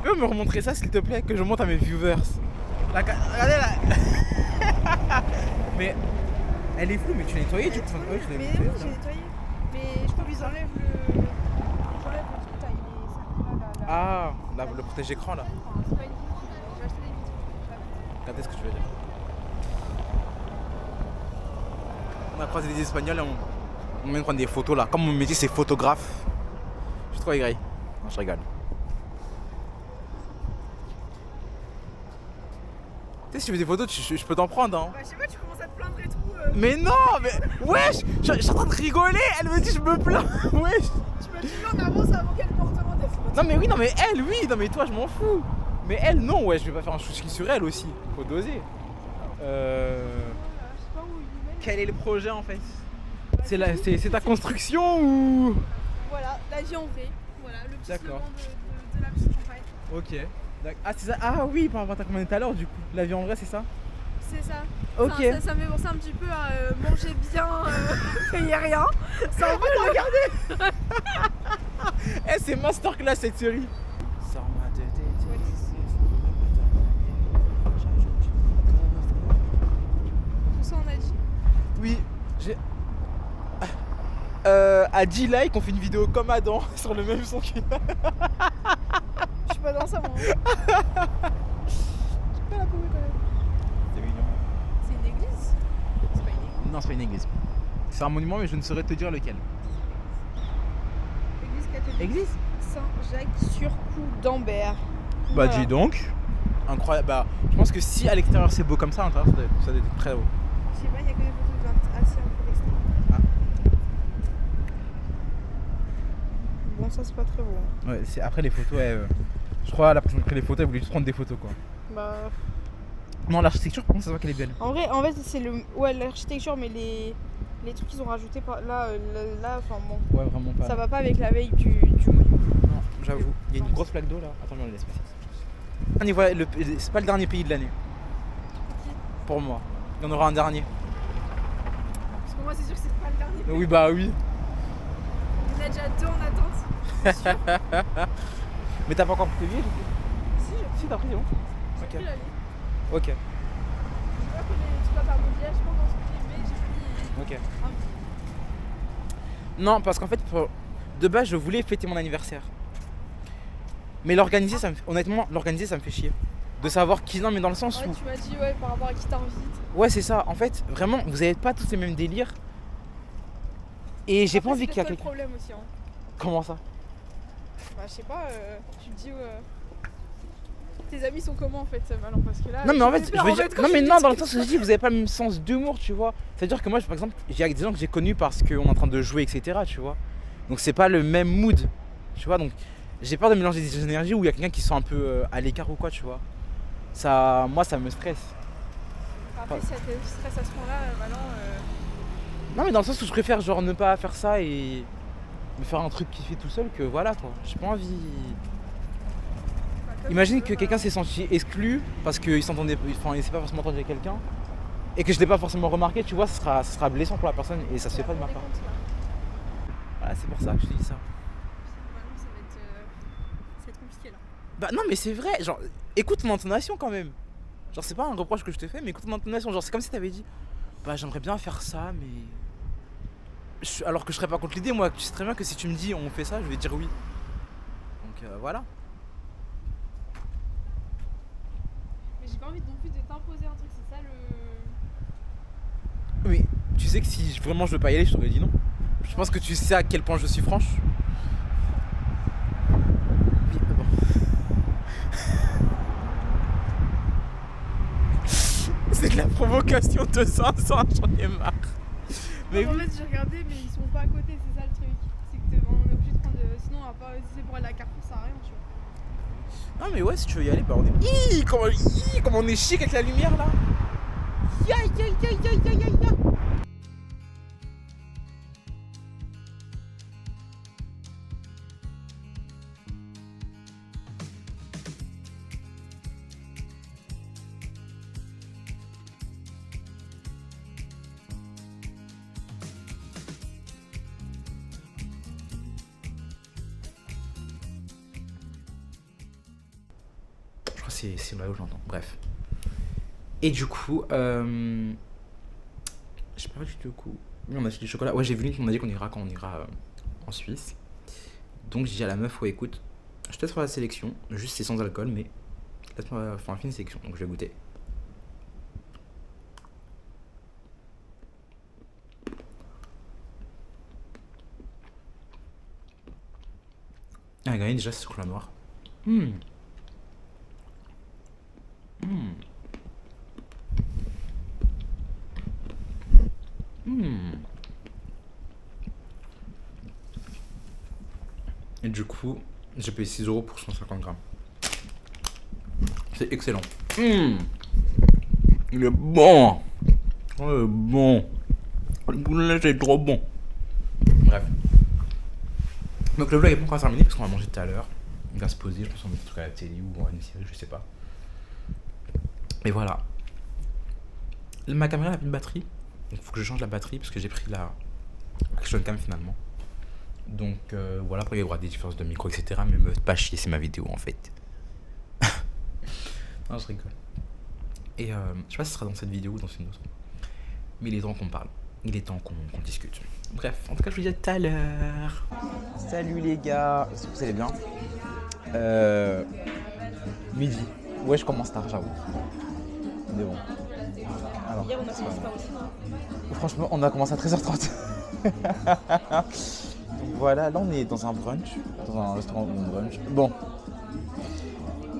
Tu peux me remontrer ça s'il te plaît, que je montre à mes viewers. Regardez là. Mais elle est floue, mais tu l'as nettoyée du coup. Ouais, je l'ai Mais nettoyée, oui, ça. j'ai nettoyé. Mais je crois qu'ils enlèvent le. J'enlève le truc là, il est ça. Ah, le protège écran là. Enfin, c'est pas une vitre, j'ai acheté des vitres. Regardez ce que je veux dire. On a croisé des Espagnols et on vient de prendre des photos là. Comme mon métier c'est photographe, je suis trop aigri. Non, je rigole. Tu sais, si tu veux des photos, je peux t'en prendre. Hein. Bah, je sais pas, tu commences à te plaindre et tout. Mais non, mais wesh, je suis en train de rigoler. Elle me dit je me plains. Wesh. Tu me dis non, mais avant qu'elle porte des photos. Non mais oui, non mais elle, oui, non mais toi je m'en fous. Mais elle non, ouais, je vais pas faire un chouchi sur elle aussi. Faut doser. Je sais pas où il mène. Quel est le projet en fait? Bah, C'est ta construction ou? Voilà, la vie en vrai. Voilà, le petit D'accord. slogan de la petite campagne. Ok. Ah c'est ça. Ah oui, par rapport à ta commande tout à l'heure du coup. La vie en vrai c'est ça? C'est ça. Ok. Enfin, ça me fait penser un petit peu à manger bien, payer rien. C'est un peu le regarder. Eh c'est masterclass cette série. Tout ça on a dit. Oui, j'ai. À 10 likes, on fait une vidéo comme Adam sur le même son qu'il a. Je suis pas dans ça moi. C'est mignon. C'est une église? C'est pas une église. Non, c'est pas une église. C'est un monument, mais je ne saurais te dire lequel. Église catholique. Église? Saint-Jacques-sur-Coût d'Ambert. Bah, Voilà. dis donc. Incroyable. Bah, je pense que si à l'extérieur c'est beau comme ça, à l'intérieur ça doit être très beau. Je sais pas, il y a que des photos de assez intéressées. Ah. Bon, ça c'est pas très beau. Hein. Ouais, après les photos, je crois la prochaine fois que j'ai pris les photos, elle voulait juste prendre des photos quoi. Bah. Non, l'architecture, par contre, ça se voit qu'elle est belle. En fait, c'est le. Ouais, l'architecture, mais les trucs qu'ils ont rajoutés là, enfin bon. Ouais, vraiment pas. Ça va pas avec la veille du monument. Non, j'avoue. Il y a une grosse plaque d'eau là. Attends, mais on la laisse passer. C'est pas le dernier pays de l'année. Pour moi. Il y en aura un dernier. Parce que moi, c'est sûr que c'est pas le dernier. Oui, bah oui. Il y en a déjà 2 en attente. C'est sûr. Mais t'as pas encore pris le billet du coup? Si, t'as pris, c'est bon. j'ai pris l'année. Ok. Je vois que tu dois faire mon billet, je pense dans ce prix, mais j'ai pris. Ok. Non, parce qu'en fait, de base, je voulais fêter mon anniversaire. Mais l'organiser, honnêtement, l'organiser, ça me fait chier. De savoir qui, non, mais dans le sens Ouais, où. tu m'as dit, ouais, par rapport à qui t'invites. Ouais, c'est ça. En fait, vraiment, vous avez pas tous les mêmes délires. Et j'ai pas envie qu'il y ait C'est le quelqu'un. problème aussi. Hein. Comment ça? Bah, je sais pas, tu te dis. Tes amis sont comment en fait, alors parce que là. Non, mais en j'ai fait, fait je peur, veux en dire. fait, quand Non, je mais me non, dis dans le que- sens où je dis, vous avez pas le même sens d'humour, tu vois. C'est-à-dire que moi, par exemple, j'ai des gens que j'ai connus parce qu'on est en train de jouer, etc., tu vois. Donc, c'est pas le même mood, tu vois. Donc, j'ai peur de mélanger des énergies où il y a quelqu'un qui sont un peu à l'écart ou quoi, tu vois. Ça, moi, ça me stresse. Après, si elle te stresse à ce moment-là, maintenant. Non, mais dans le sens où je préfère, genre, ne pas faire ça et me faire un truc kiffer tout seul que voilà, quoi. J'ai pas envie. bah, comme Imagine tu que veux, quelqu'un s'est senti exclu parce qu'il s'entendait, enfin, il s'est pas forcément entendu avec quelqu'un et que je l'ai pas forcément remarqué, tu vois, ça sera blessant pour la personne et ça se fait pas de ma part. Voilà, c'est pour ça que je te dis ça. Maintenant, ça va être compliqué là. Bah non, mais c'est vrai, genre, écoute mon intonation quand même. Genre, c'est pas un reproche que je te fais, mais écoute mon intonation. Genre, c'est comme si t'avais dit, bah j'aimerais bien faire ça, mais. Alors que je serais pas contre l'idée, moi, tu sais très bien que si tu me dis on fait ça, je vais dire oui. Donc voilà. Mais j'ai pas envie non plus de t'imposer un truc, c'est ça le. Oui, tu sais que si vraiment je veux pas y aller, je t'aurais dit non. Je pense que tu sais à quel point je suis franche. Oui, bon. C'est de la provocation de 500, j'en ai marre. Mais En fait, j'ai regardé, mais ils sont pas à côté, c'est ça le truc. C'est que on est obligé de prendre. Sinon, on va pas. Si c'est pour aller à Carrefour, ça sert à rien, tu vois. non mais ouais, si tu veux y aller, bah on est. Comment on est chic avec la lumière là. Ya, ya, ya, ya, ya, ya, ya. Je crois que c'est là où j'entends. Bref. Et du coup, je sais pas du coup. Oui, on a acheté du chocolat. Ouais, j'ai vu qu'on a dit qu'on ira quand on ira en Suisse. Donc j'ai dit à la meuf, ouais, écoute, je te laisse faire la sélection. Juste c'est sans alcool, mais laisse-moi faire une sélection. Donc je vais goûter. Ah, gagné déjà ce chocolat noir. Et du coup, j'ai payé 6 € pour 150 grammes. C'est excellent. Il est bon. Oh, il est bon. Le boulet, c'est trop bon. Bref. Donc le vlog est pas encore terminé parce qu'on va manger tout à l'heure. On va se poser, je pense qu'on va mettre un truc à la télé ou voir une série, je sais pas. Et voilà. Ma caméra n'a plus de batterie. Donc il faut que je change la batterie parce que j'ai pris la Action Cam finalement. Donc voilà, après il y aura des différences de micro, etc. Mais me faites pas chier, c'est ma vidéo en fait. Non, je rigole. Et je sais pas si ce sera dans cette vidéo ou dans une autre. Mais il est temps qu'on parle. Il est temps qu'on discute. Bref, en tout cas, je vous dis à tout à l'heure. Salut les gars. Est-ce que vous allez bien? Midi. Ouais, je commence tard, j'avoue. Mais bon. Alors, Hier, on a commencé par aussi. franchement, on a commencé à 13h30. Donc voilà, là on est dans un brunch. Dans un restaurant de brunch. Bon.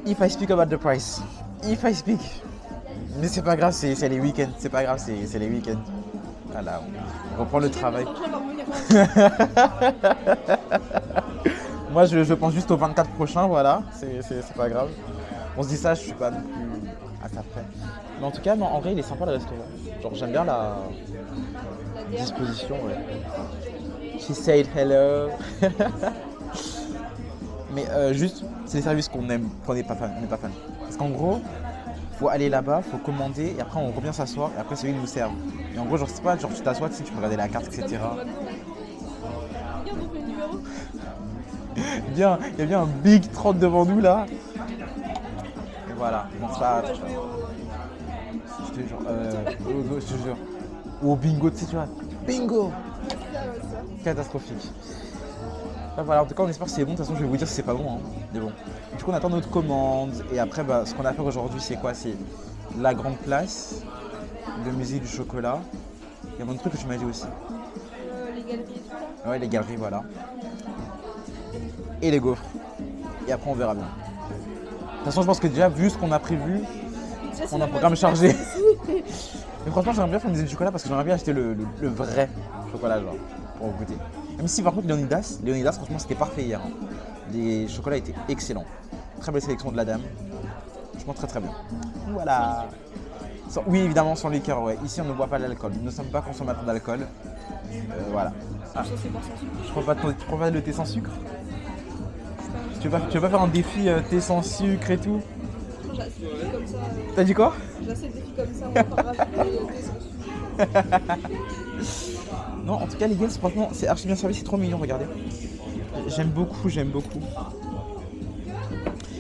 If I speak about the price. If I speak. Mais c'est pas grave, c'est les week-ends. C'est pas grave, c'est les week-ends. Voilà, on reprend le travail. Moi je pense juste au 24 prochain, voilà. C'est pas grave. On se dit ça, je suis pas non plus à ça près. Mais en tout cas, non, en vrai, il est sympa le restaurant. Genre, j'aime bien la disposition, ouais. She said hello. Mais juste, c'est les services qu'on aime, qu'on n'est pas fan. On n'est pas fan. Parce qu'en gros, faut aller là-bas, faut commander, et après on revient s'asseoir, et après c'est eux qui nous servent. Et en gros, genre, c'est pas, genre, tu t'assois, tu sais, tu peux regarder la carte, etc. Regarde donc le numéro. Bien, il y a bien un big 30 devant nous là. Et voilà, bon, ça. Je te jure, je te jure. Ou au bingo, tu sais, tu vois. Bingo! Catastrophique. Enfin, voilà, en tout cas on espère que c'est bon, de toute façon je vais vous dire si c'est pas bon, hein. Mais bon. Du coup on attend notre commande et après bah, ce qu'on a à faire aujourd'hui c'est quoi? C'est la grande place, le musée du chocolat. Il y a un autre truc que tu m'as dit aussi. Les galeries et tout ça. Ouais, les galeries, voilà. Et les gaufres. Et après on verra bien. De toute façon je pense que déjà vu ce qu'on a prévu, on a un programme chargé. Mais franchement j'aimerais bien faire une musée du chocolat parce que j'aimerais bien acheter le vrai chocolat genre pour goûter. Même si par contre Léonidas franchement c'était parfait hier, hein. Les chocolats étaient excellents. Très belle sélection de la dame. Franchement très très bien. Voilà. Oui évidemment sans liqueur, ouais. Ici on ne boit pas l'alcool. Nous ne sommes pas consommateurs d'alcool. Voilà. Ah. Ça, c'est pas sans sucre. Tu prends pas le thé sans sucre? Tu veux pas faire un défi thé sans sucre et tout? J'ai assez de défis comme ça. T'as dit quoi? J'ai assez de défis comme ça, on va pas rajouter des sans sucre. Non, en tout cas, les gars, franchement, c'est archi bien servi, c'est trop mignon, regardez. J'aime beaucoup, j'aime beaucoup.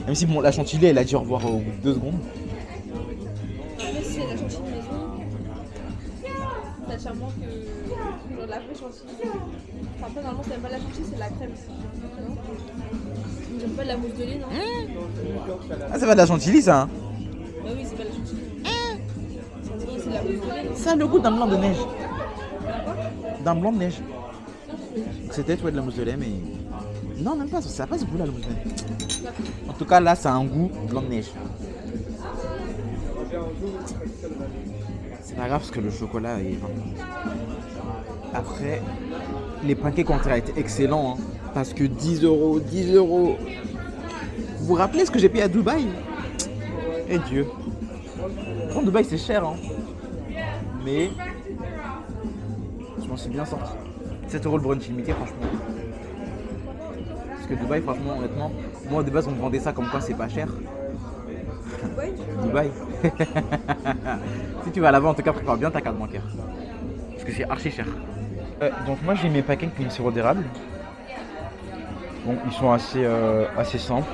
Même si, bon, la chantilly, elle a dit au revoir au bout de 2 secondes. Mais si c'est la chantilly maison, c'est charmant que genre de la vraie chantilly. Enfin, après, normalement, c'est même pas la chantilly, c'est la crème. Non? J'aime pas de la mousse de lait, non? Ah, c'est pas de la chantilly, ça, hein? Bah oui, c'est pas la chantilly. C'est de la mousse de lait. Ça a le goût d'un blanc de neige. D'un blanc de neige. C'était, ouais, de la mousse de lait, mais... Non, même pas, ça n'a pas ce goût-là, la mousse de lait. En tout cas, là, ça a un goût blanc de neige. C'est pas grave, parce que le chocolat est... Après, les pancakes ont été excellents, hein, parce que 10 €, 10 €. Vous vous rappelez ce que j'ai payé à Dubaï? Eh Dieu. Bon, Dubaï, c'est cher, hein. Mais... je m'en suis bien sorti. 7 € le brunch limité, franchement. Parce que Dubaï, franchement, honnêtement, moi de base on me vendait ça comme quoi c'est pas cher. Dubaï. Si tu vas là-bas, en tout cas, prépare bien ta carte bancaire. Parce que c'est archi cher. Donc moi j'ai mes pancakes avec sirop d'érable. Bon, ils sont assez simples.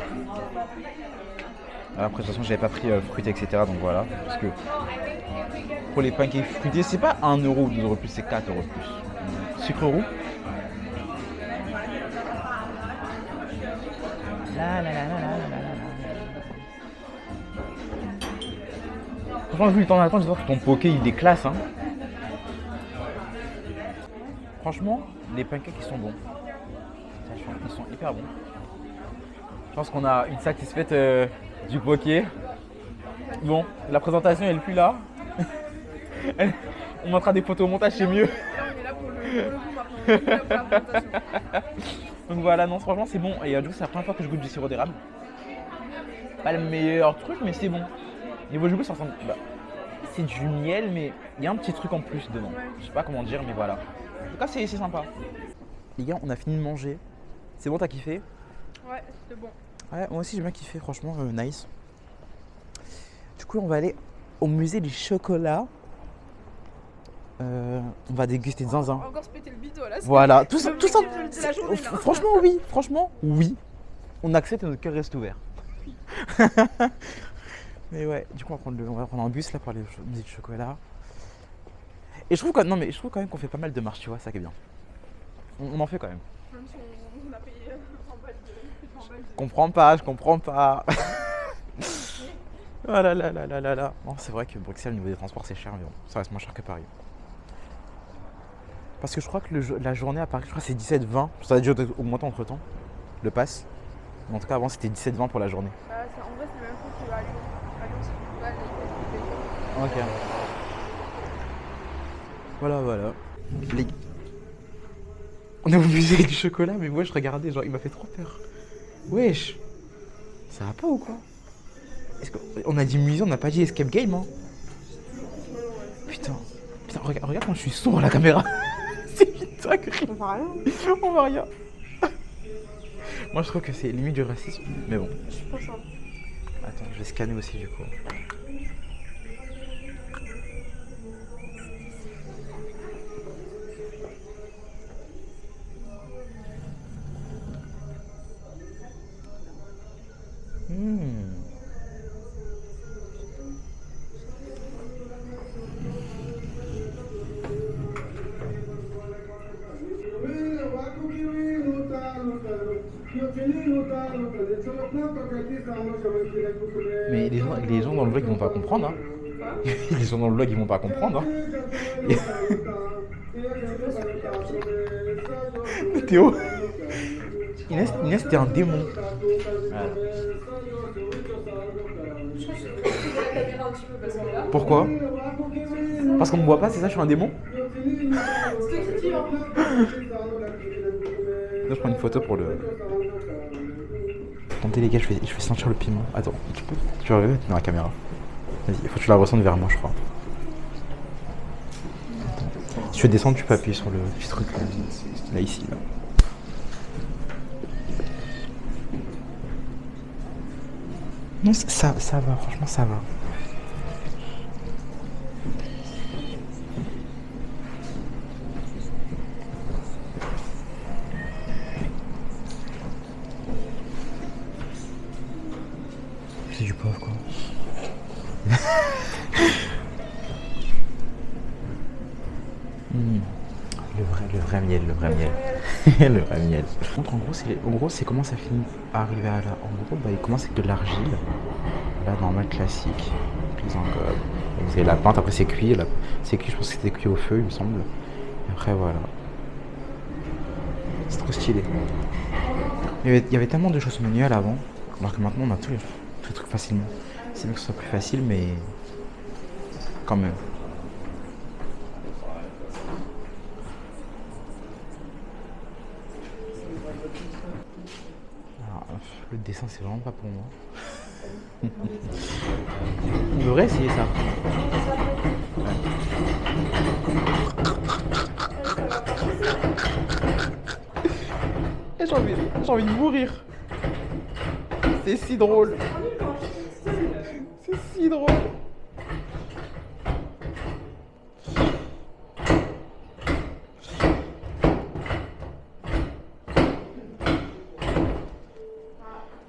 Après, de toute façon, j'avais pas pris fruité, etc. Donc voilà. Parce que pour les pancakes fruités, c'est pas 1 € ou 2 € plus, c'est 4 € plus. Sucre roux. Franchement, vu le temps d'attente, j'espère que ton poké il est classe, hein. Franchement, les pancakes ils sont bons. Ils sont hyper bons. Je pense qu'on a une satisfaite du poké. Bon, la présentation elle est plus là. On montrera des photos au montage, c'est mieux. Là, on est là pour le goût maintenant. On est là pour la présentation. Donc voilà, non, franchement c'est bon. Et du coup, c'est la première fois que je goûte du sirop d'érable. Pas le meilleur truc, mais c'est bon. Niveau du goût, ça ressemble. Bah, c'est du miel, mais il y a un petit truc en plus dedans. Je sais pas comment dire, mais voilà. En tout cas, c'est sympa. Les gars, on a fini de manger. C'est bon, t'as kiffé? Ouais, c'est bon. Ouais, moi aussi j'ai bien kiffé, franchement, nice. Du coup, on va aller au musée du chocolat. On va déguster des zinzin. Encore se péter le bidon là. Voilà, tout ça. C'est la journée là. Franchement, oui. On accepte et notre cœur reste ouvert. Mais ouais, du coup, on va prendre un bus là pour aller au musée du chocolat. Et je trouve quand même qu'on fait pas mal de marches, tu vois, ça qui est bien. On en fait quand même. Même si on a payé 100 balles de... Je comprends pas. Oh là là là là là là. Bon, c'est vrai que Bruxelles, au niveau des transports, c'est cher, mais bon, ça reste moins cher que Paris. Parce que je crois que la journée à Paris, je crois que c'est 17-20. Ça a dû augmenter entre temps, le pass. Mais en tout cas, avant, c'était 17-20 pour la journée. En vrai, c'est le même prix qu'à Lyon. À Lyon, c'est pas les Ok. Voilà. On est au musée du chocolat, mais moi je regardais, genre il m'a fait trop peur. Wesh, ça va pas ou quoi? On a dit musée, on n'a pas dit escape game, hein? Putain, regarde quand je suis sourd à la caméra. C'est putain que On voit rien. on voit rien. Moi je trouve que c'est limite du racisme, mais bon. Je pense hein. Attends, je vais scanner aussi du coup. Mais les gens dans le vlog ils vont pas comprendre. Hein. Les gens dans le vlog ils vont pas comprendre. Hein. Théo, Inès t'es un démon. Voilà. La caméra un petit peu parce que là. Pourquoi? Parce qu'on me voit pas, c'est ça, je suis un démon? C'est toi qui dis, hein. Là, je prends une photo pour le... Attendez les gars, je vais sentir le piment. Attends, tu vas regarder dans la caméra. Vas-y, il faut que tu la ressentes vers moi, je crois. Attends. Si tu veux descendre, tu peux appuyer sur le petit truc là, ici, là. Non, ça va, franchement, ça va. C'est du pauvre, quoi. Le vrai miel. Le vrai miel. En gros, c'est comment ça finit à arriver à là. En gros, bah, il commence avec de l'argile. Là, normal, classique. Prise en gobe. Vous avez la pinte, après c'est cuit. C'est cuit, je pense que c'était cuit au feu, il me semble. Et après, voilà. C'est trop stylé. Il y avait tellement de choses manuelles avant, alors que maintenant on a tous les trucs facilement. C'est bien que ce soit plus facile, mais quand même. Alors, le dessin, c'est vraiment pas pour moi. On devrait essayer ça. Ouais. J'ai envie de mourir. C'est si drôle. C'est si drôle.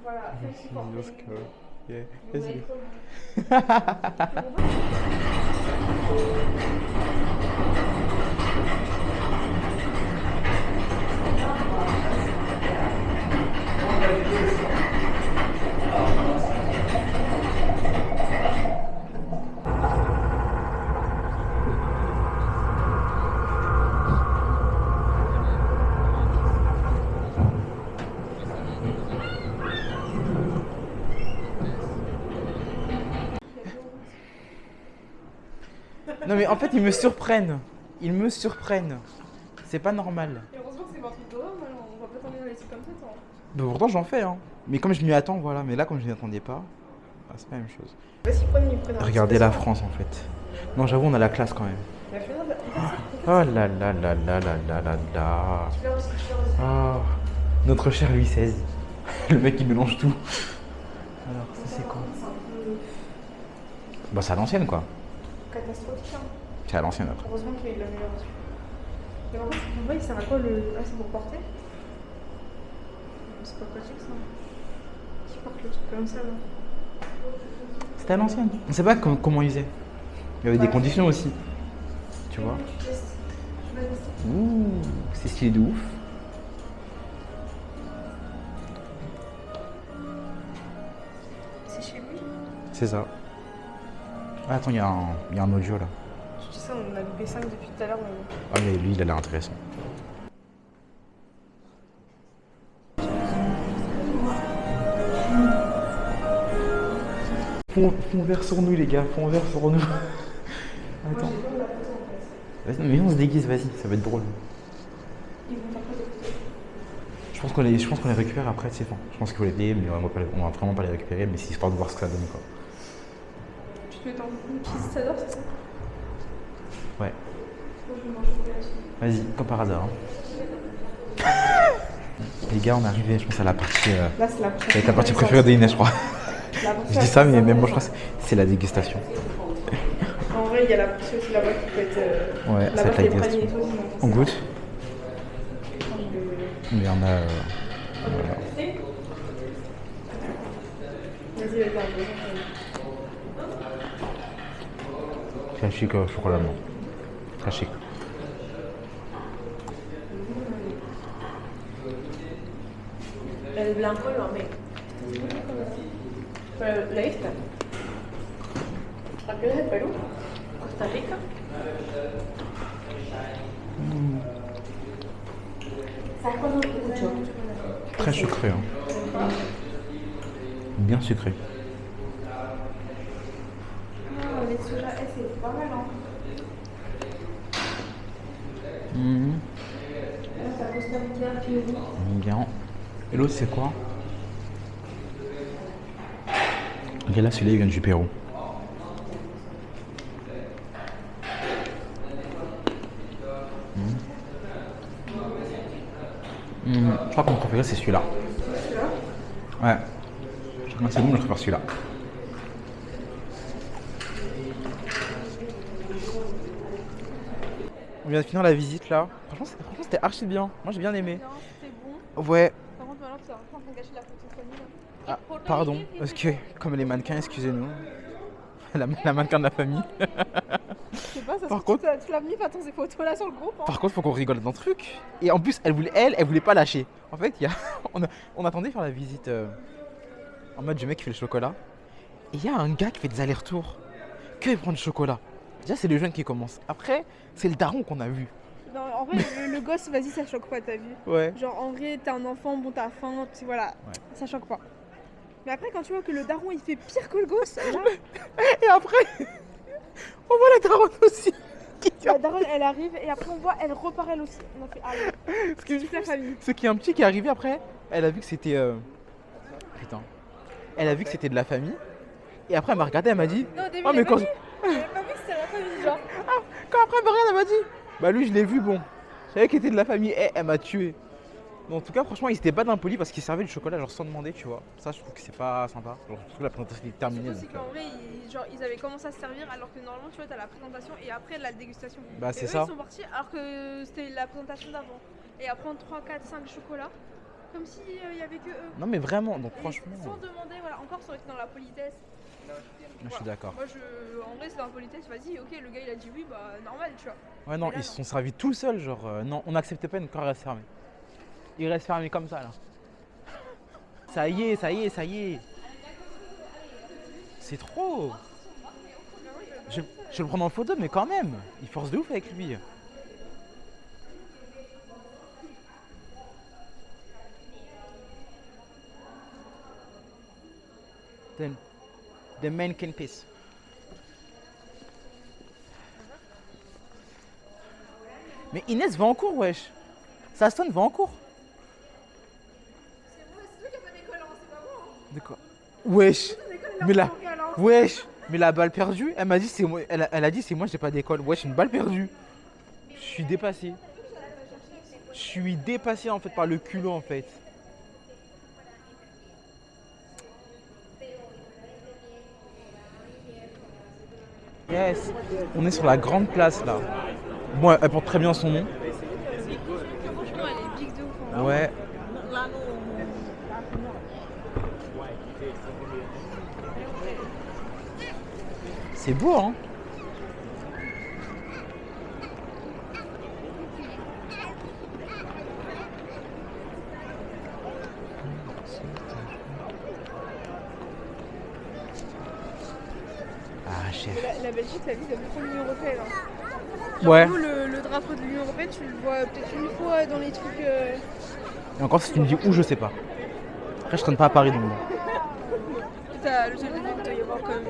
Voilà, Yeah. Vas-y. Non mais en fait ils me surprennent. C'est pas normal. Et heureusement que c'est pas un truc d'horreur, on va pas t'emmener dans les trucs comme ça, toi. Mais pourtant j'en fais hein. Mais comme je m'y attends, voilà. Mais là comme je m'y attendais pas, bah, c'est pas la même chose. Vas-y, prenez. Regardez la France en fait. Non j'avoue on a la classe quand même. Oh là là là là là là là là. Oh, notre cher Louis XVI. Le mec qui mélange tout. Alors ça c'est quoi? Bah c'est à l'ancienne quoi. Catastrophique, hein. C'est à l'ancienne après. Heureusement qu'il y a eu de l'amélioration. Mais en fait, vous voyez, ça sert à quoi le. Ah, c'est pour porter? C'est pas pratique ça. Tu portes le truc comme ça là. C'était à l'ancienne. On sait pas comment user. Il y avait des conditions aussi. Tu vois? Ouh, c'est stylé de ouf. C'est chez lui? C'est ça. Ah, attends, il y a un audio là. Je dis ça, on a loupé 5 depuis tout à l'heure. Mais... Ah, mais lui, il a l'air intéressant. Fond vert sur nous, les gars, fond vert sur nous. Attends. Vas-y, mais on se déguise, vas-y, ça va être drôle. Je pense qu'on les récupère après, c'est fin. Je pense qu'il faut les payer, mais on va vraiment pas les récupérer, mais c'est histoire de voir ce que ça donne, quoi. Tu te mets dans une petite t'adores, c'est ça? Ouais. Moi, je vais manger de la suite. Vas-y, comme par hasard. Hein. Les gars, on est arrivé, je pense, à la partie. Là, c'est la C'est ta partie préférée de Inès, je crois. Je dis ça, mais même moi, je crois que c'est la dégustation. En vrai, il y a la partie aussi là-bas qui peut être. Ouais, ça va être la dégustation. On goûte? Il y en a. Voilà. Vas-y, regarde. Très chic, chocolat blanc. Très chic. El blanco lo amé. Pero leíste. Aquí es de Perú, Costa Rica. ¿Sabes cuándo mucho? Très sucré. Hein. Bien sucré. Ah, les soja, c'est pas mal, hein. Ça Costa Rica, Pérou. Bien. Et l'autre, c'est quoi? Ok, là, celui-là, il vient du Pérou. Je crois que mon préféré, c'est celui-là. Ouais. C'est bon, je préfère celui-là. On vient de finir la visite là. Franchement, c'était archi bien. Moi, j'ai bien aimé. Non, c'était bon. Ouais. Par contre, maintenant, tu es en train de gâcher la photo de famille. Ah, pardon. Parce que, comme les mannequins, excusez-nous. La mannequin de la famille. Je sais pas, ça Par se contre- tu l'as mis, attends, ces photos là sur le groupe. Hein. Par contre, faut qu'on rigole d'un truc. Et en plus, elle voulait pas lâcher. En fait, on attendait faire la visite en mode du mec qui fait le chocolat. Et il y a un gars qui fait des allers-retours. Que il prend du chocolat. Déjà, c'est le jeune qui commence. Après, c'est le daron qu'on a vu. Non, en vrai, le gosse, vas-y, ça choque pas, t'as vu. Ouais. Genre, en vrai, t'es un enfant, bon, t'as faim, tu voilà, Ouais. ça choque pas. Mais après, quand tu vois que le daron il fait pire que le gosse, là, Et après, on voit la daronne aussi. la daronne elle arrive et après on voit, elle repart elle aussi. On a fait, allez, Ce qui est toute la famille. Ce qui est un petit qui est arrivé après, elle a vu que c'était. Putain. Elle a vu que c'était de la famille. Et après, elle m'a regardé, elle m'a dit. Non, au début, Oh, mais elle a quand. pas vu. Elle a pas vu que c'était la famille, genre. Quand après, elle m'a regardé, elle m'a dit. Bah, lui, je l'ai vu, bon. Je savais qu'il était de la famille. Eh, elle m'a tué. Mais en tout cas, franchement, il s'était pas d'impoli parce qu'il servait du chocolat, genre sans demander, tu vois. Ça, je trouve que c'est pas sympa. Genre, je trouve que la présentation est terminée. Surtout Donc, qu'en vrai, ils avaient commencé à se servir alors que normalement, tu vois, t'as la présentation et après la dégustation. Bah, Et c'est eux, ça. ils sont partis alors que c'était la présentation d'avant. Et à prendre 3, 4, 5 chocolats, comme s'il y avait que eux. Non, mais vraiment, donc Et franchement. sans demander, voilà, encore ça aurait été dans la politesse. Je suis d'accord. Moi, en vrai, c'est dans la politesse, vas-y, ok, le gars il a dit oui, bah normal, tu vois. Ouais, non, Mais là, ils se sont servis tout seuls, genre. Non, on n'acceptait pas une corps reste fermé. Il reste fermé comme ça, là. Ça y est, ça y est, ça y est. C'est trop. Je vais le prendre en photo, mais quand même, il force de ouf avec lui. Then, the mannequin piece. Mais Inès va en cours, wesh. Ça sonne, va en cours. C'est toi qui as pas d'école, hein, c'est pas moi. Hein. De quoi? Wesh. Mais là, hein. wesh. Mais la balle perdue, elle m'a dit c'est moi. Elle a dit c'est moi, j'ai pas d'école. Wesh, une balle perdue. Je suis dépassé. Je suis dépassé en fait par le culot en fait. Yes. On est sur la grande place là. Bon, elle porte très bien son nom. Franchement, elle est big de ouf. Hein. Ouais. C'est beau, hein? Ah, chef. La Belgique, la vie de l'Union Européenne. Hein. Ouais. Nous, le drapeau de l'Union Européenne, tu le vois peut-être une fois dans les trucs. Et encore, si tu me dis où, je sais pas. Après, je traîne pas à Paris donc. T'as le seul il doit y avoir quand même.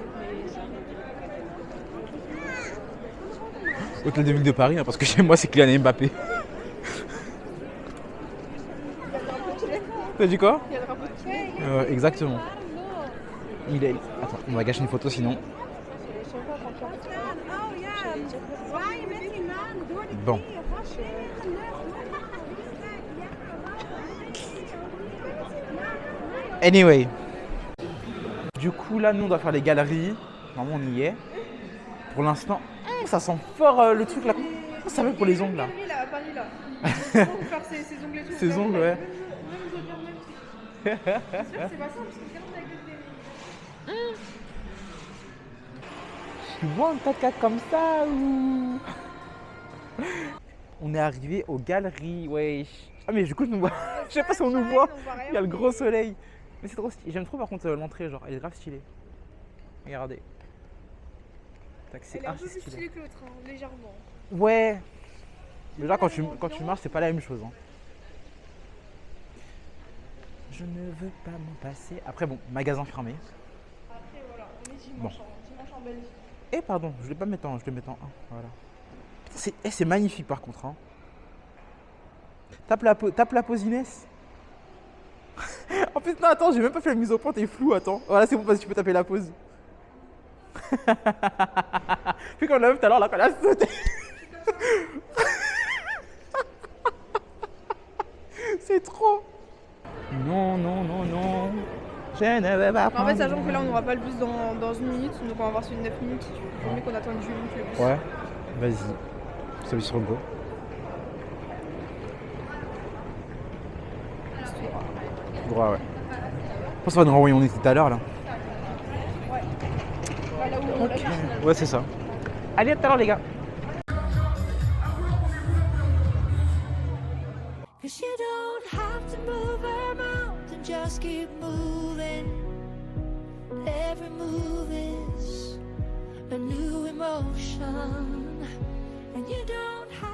Hôtel de ville de Paris, hein, parce que chez moi, c'est Kylian Mbappé. T'as dit quoi? Il y a le drapeau de qui? Exactement. Il est. Attends, on va gâcher une photo sinon. Bon. Anyway. Du coup, là, nous, on doit faire les galeries. Normalement, on y est. Pour l'instant, ça sent fort le truc là. Comment ça s'appelle pour les ongles là? Galerie, là, à Paris là. Pour faire ses ongles et tout. Ses ongles, ouais. J'espère que c'est pas ça parce que regarde la gueule des. Tu vois un 4x4 comme ça ou... On est arrivé aux galeries, wesh. Ah mais du coup je me vois... Je sais pas si on nous voit. Il y a le gros soleil. Mais c'est trop stylé. J'aime trop par contre l'entrée, genre, elle est grave stylée. Regardez. Tac, c'est Elle est un peu archi plus stylé. stylée que l'autre, hein, légèrement. Ouais. Mais là, pas quand la même tu marches, c'est pas la même chose. Hein. Je ne veux pas m'en passer. Après, bon, magasin fermé. Après, voilà, on est dimanche, dimanche en Belgique. Eh, pardon, je vais pas mettre en 1. Voilà. C'est magnifique par contre. Hein. Tape la pause Inès. En plus, non, attends, j'ai même pas fait la mise au point, t'es flou, attends. Voilà, c'est bon, parce que tu peux taper la pause. Fais comme la meuf tout à l'heure, là, quand elle a sauté. C'est trop. Non, non, non, non. Je ne vais pas En prendre. fait, sachant que là, on n'aura pas le bus dans 1 minute, donc on va voir sur une 9 minutes. Il vaut mieux qu'on attende 10 minutes le bus. Ouais, vas-y. Celui sur le go. Droit, ouais. Je pense qu'on va nous renvoyer où on était tout à l'heure, là. Là où on l'a vu, finalement. Ouais, c'est ça. Allez, à tout à l'heure, les gars. Cause you don't have to move a mountain, just keep moving. Every move is a new emotion, and you don't have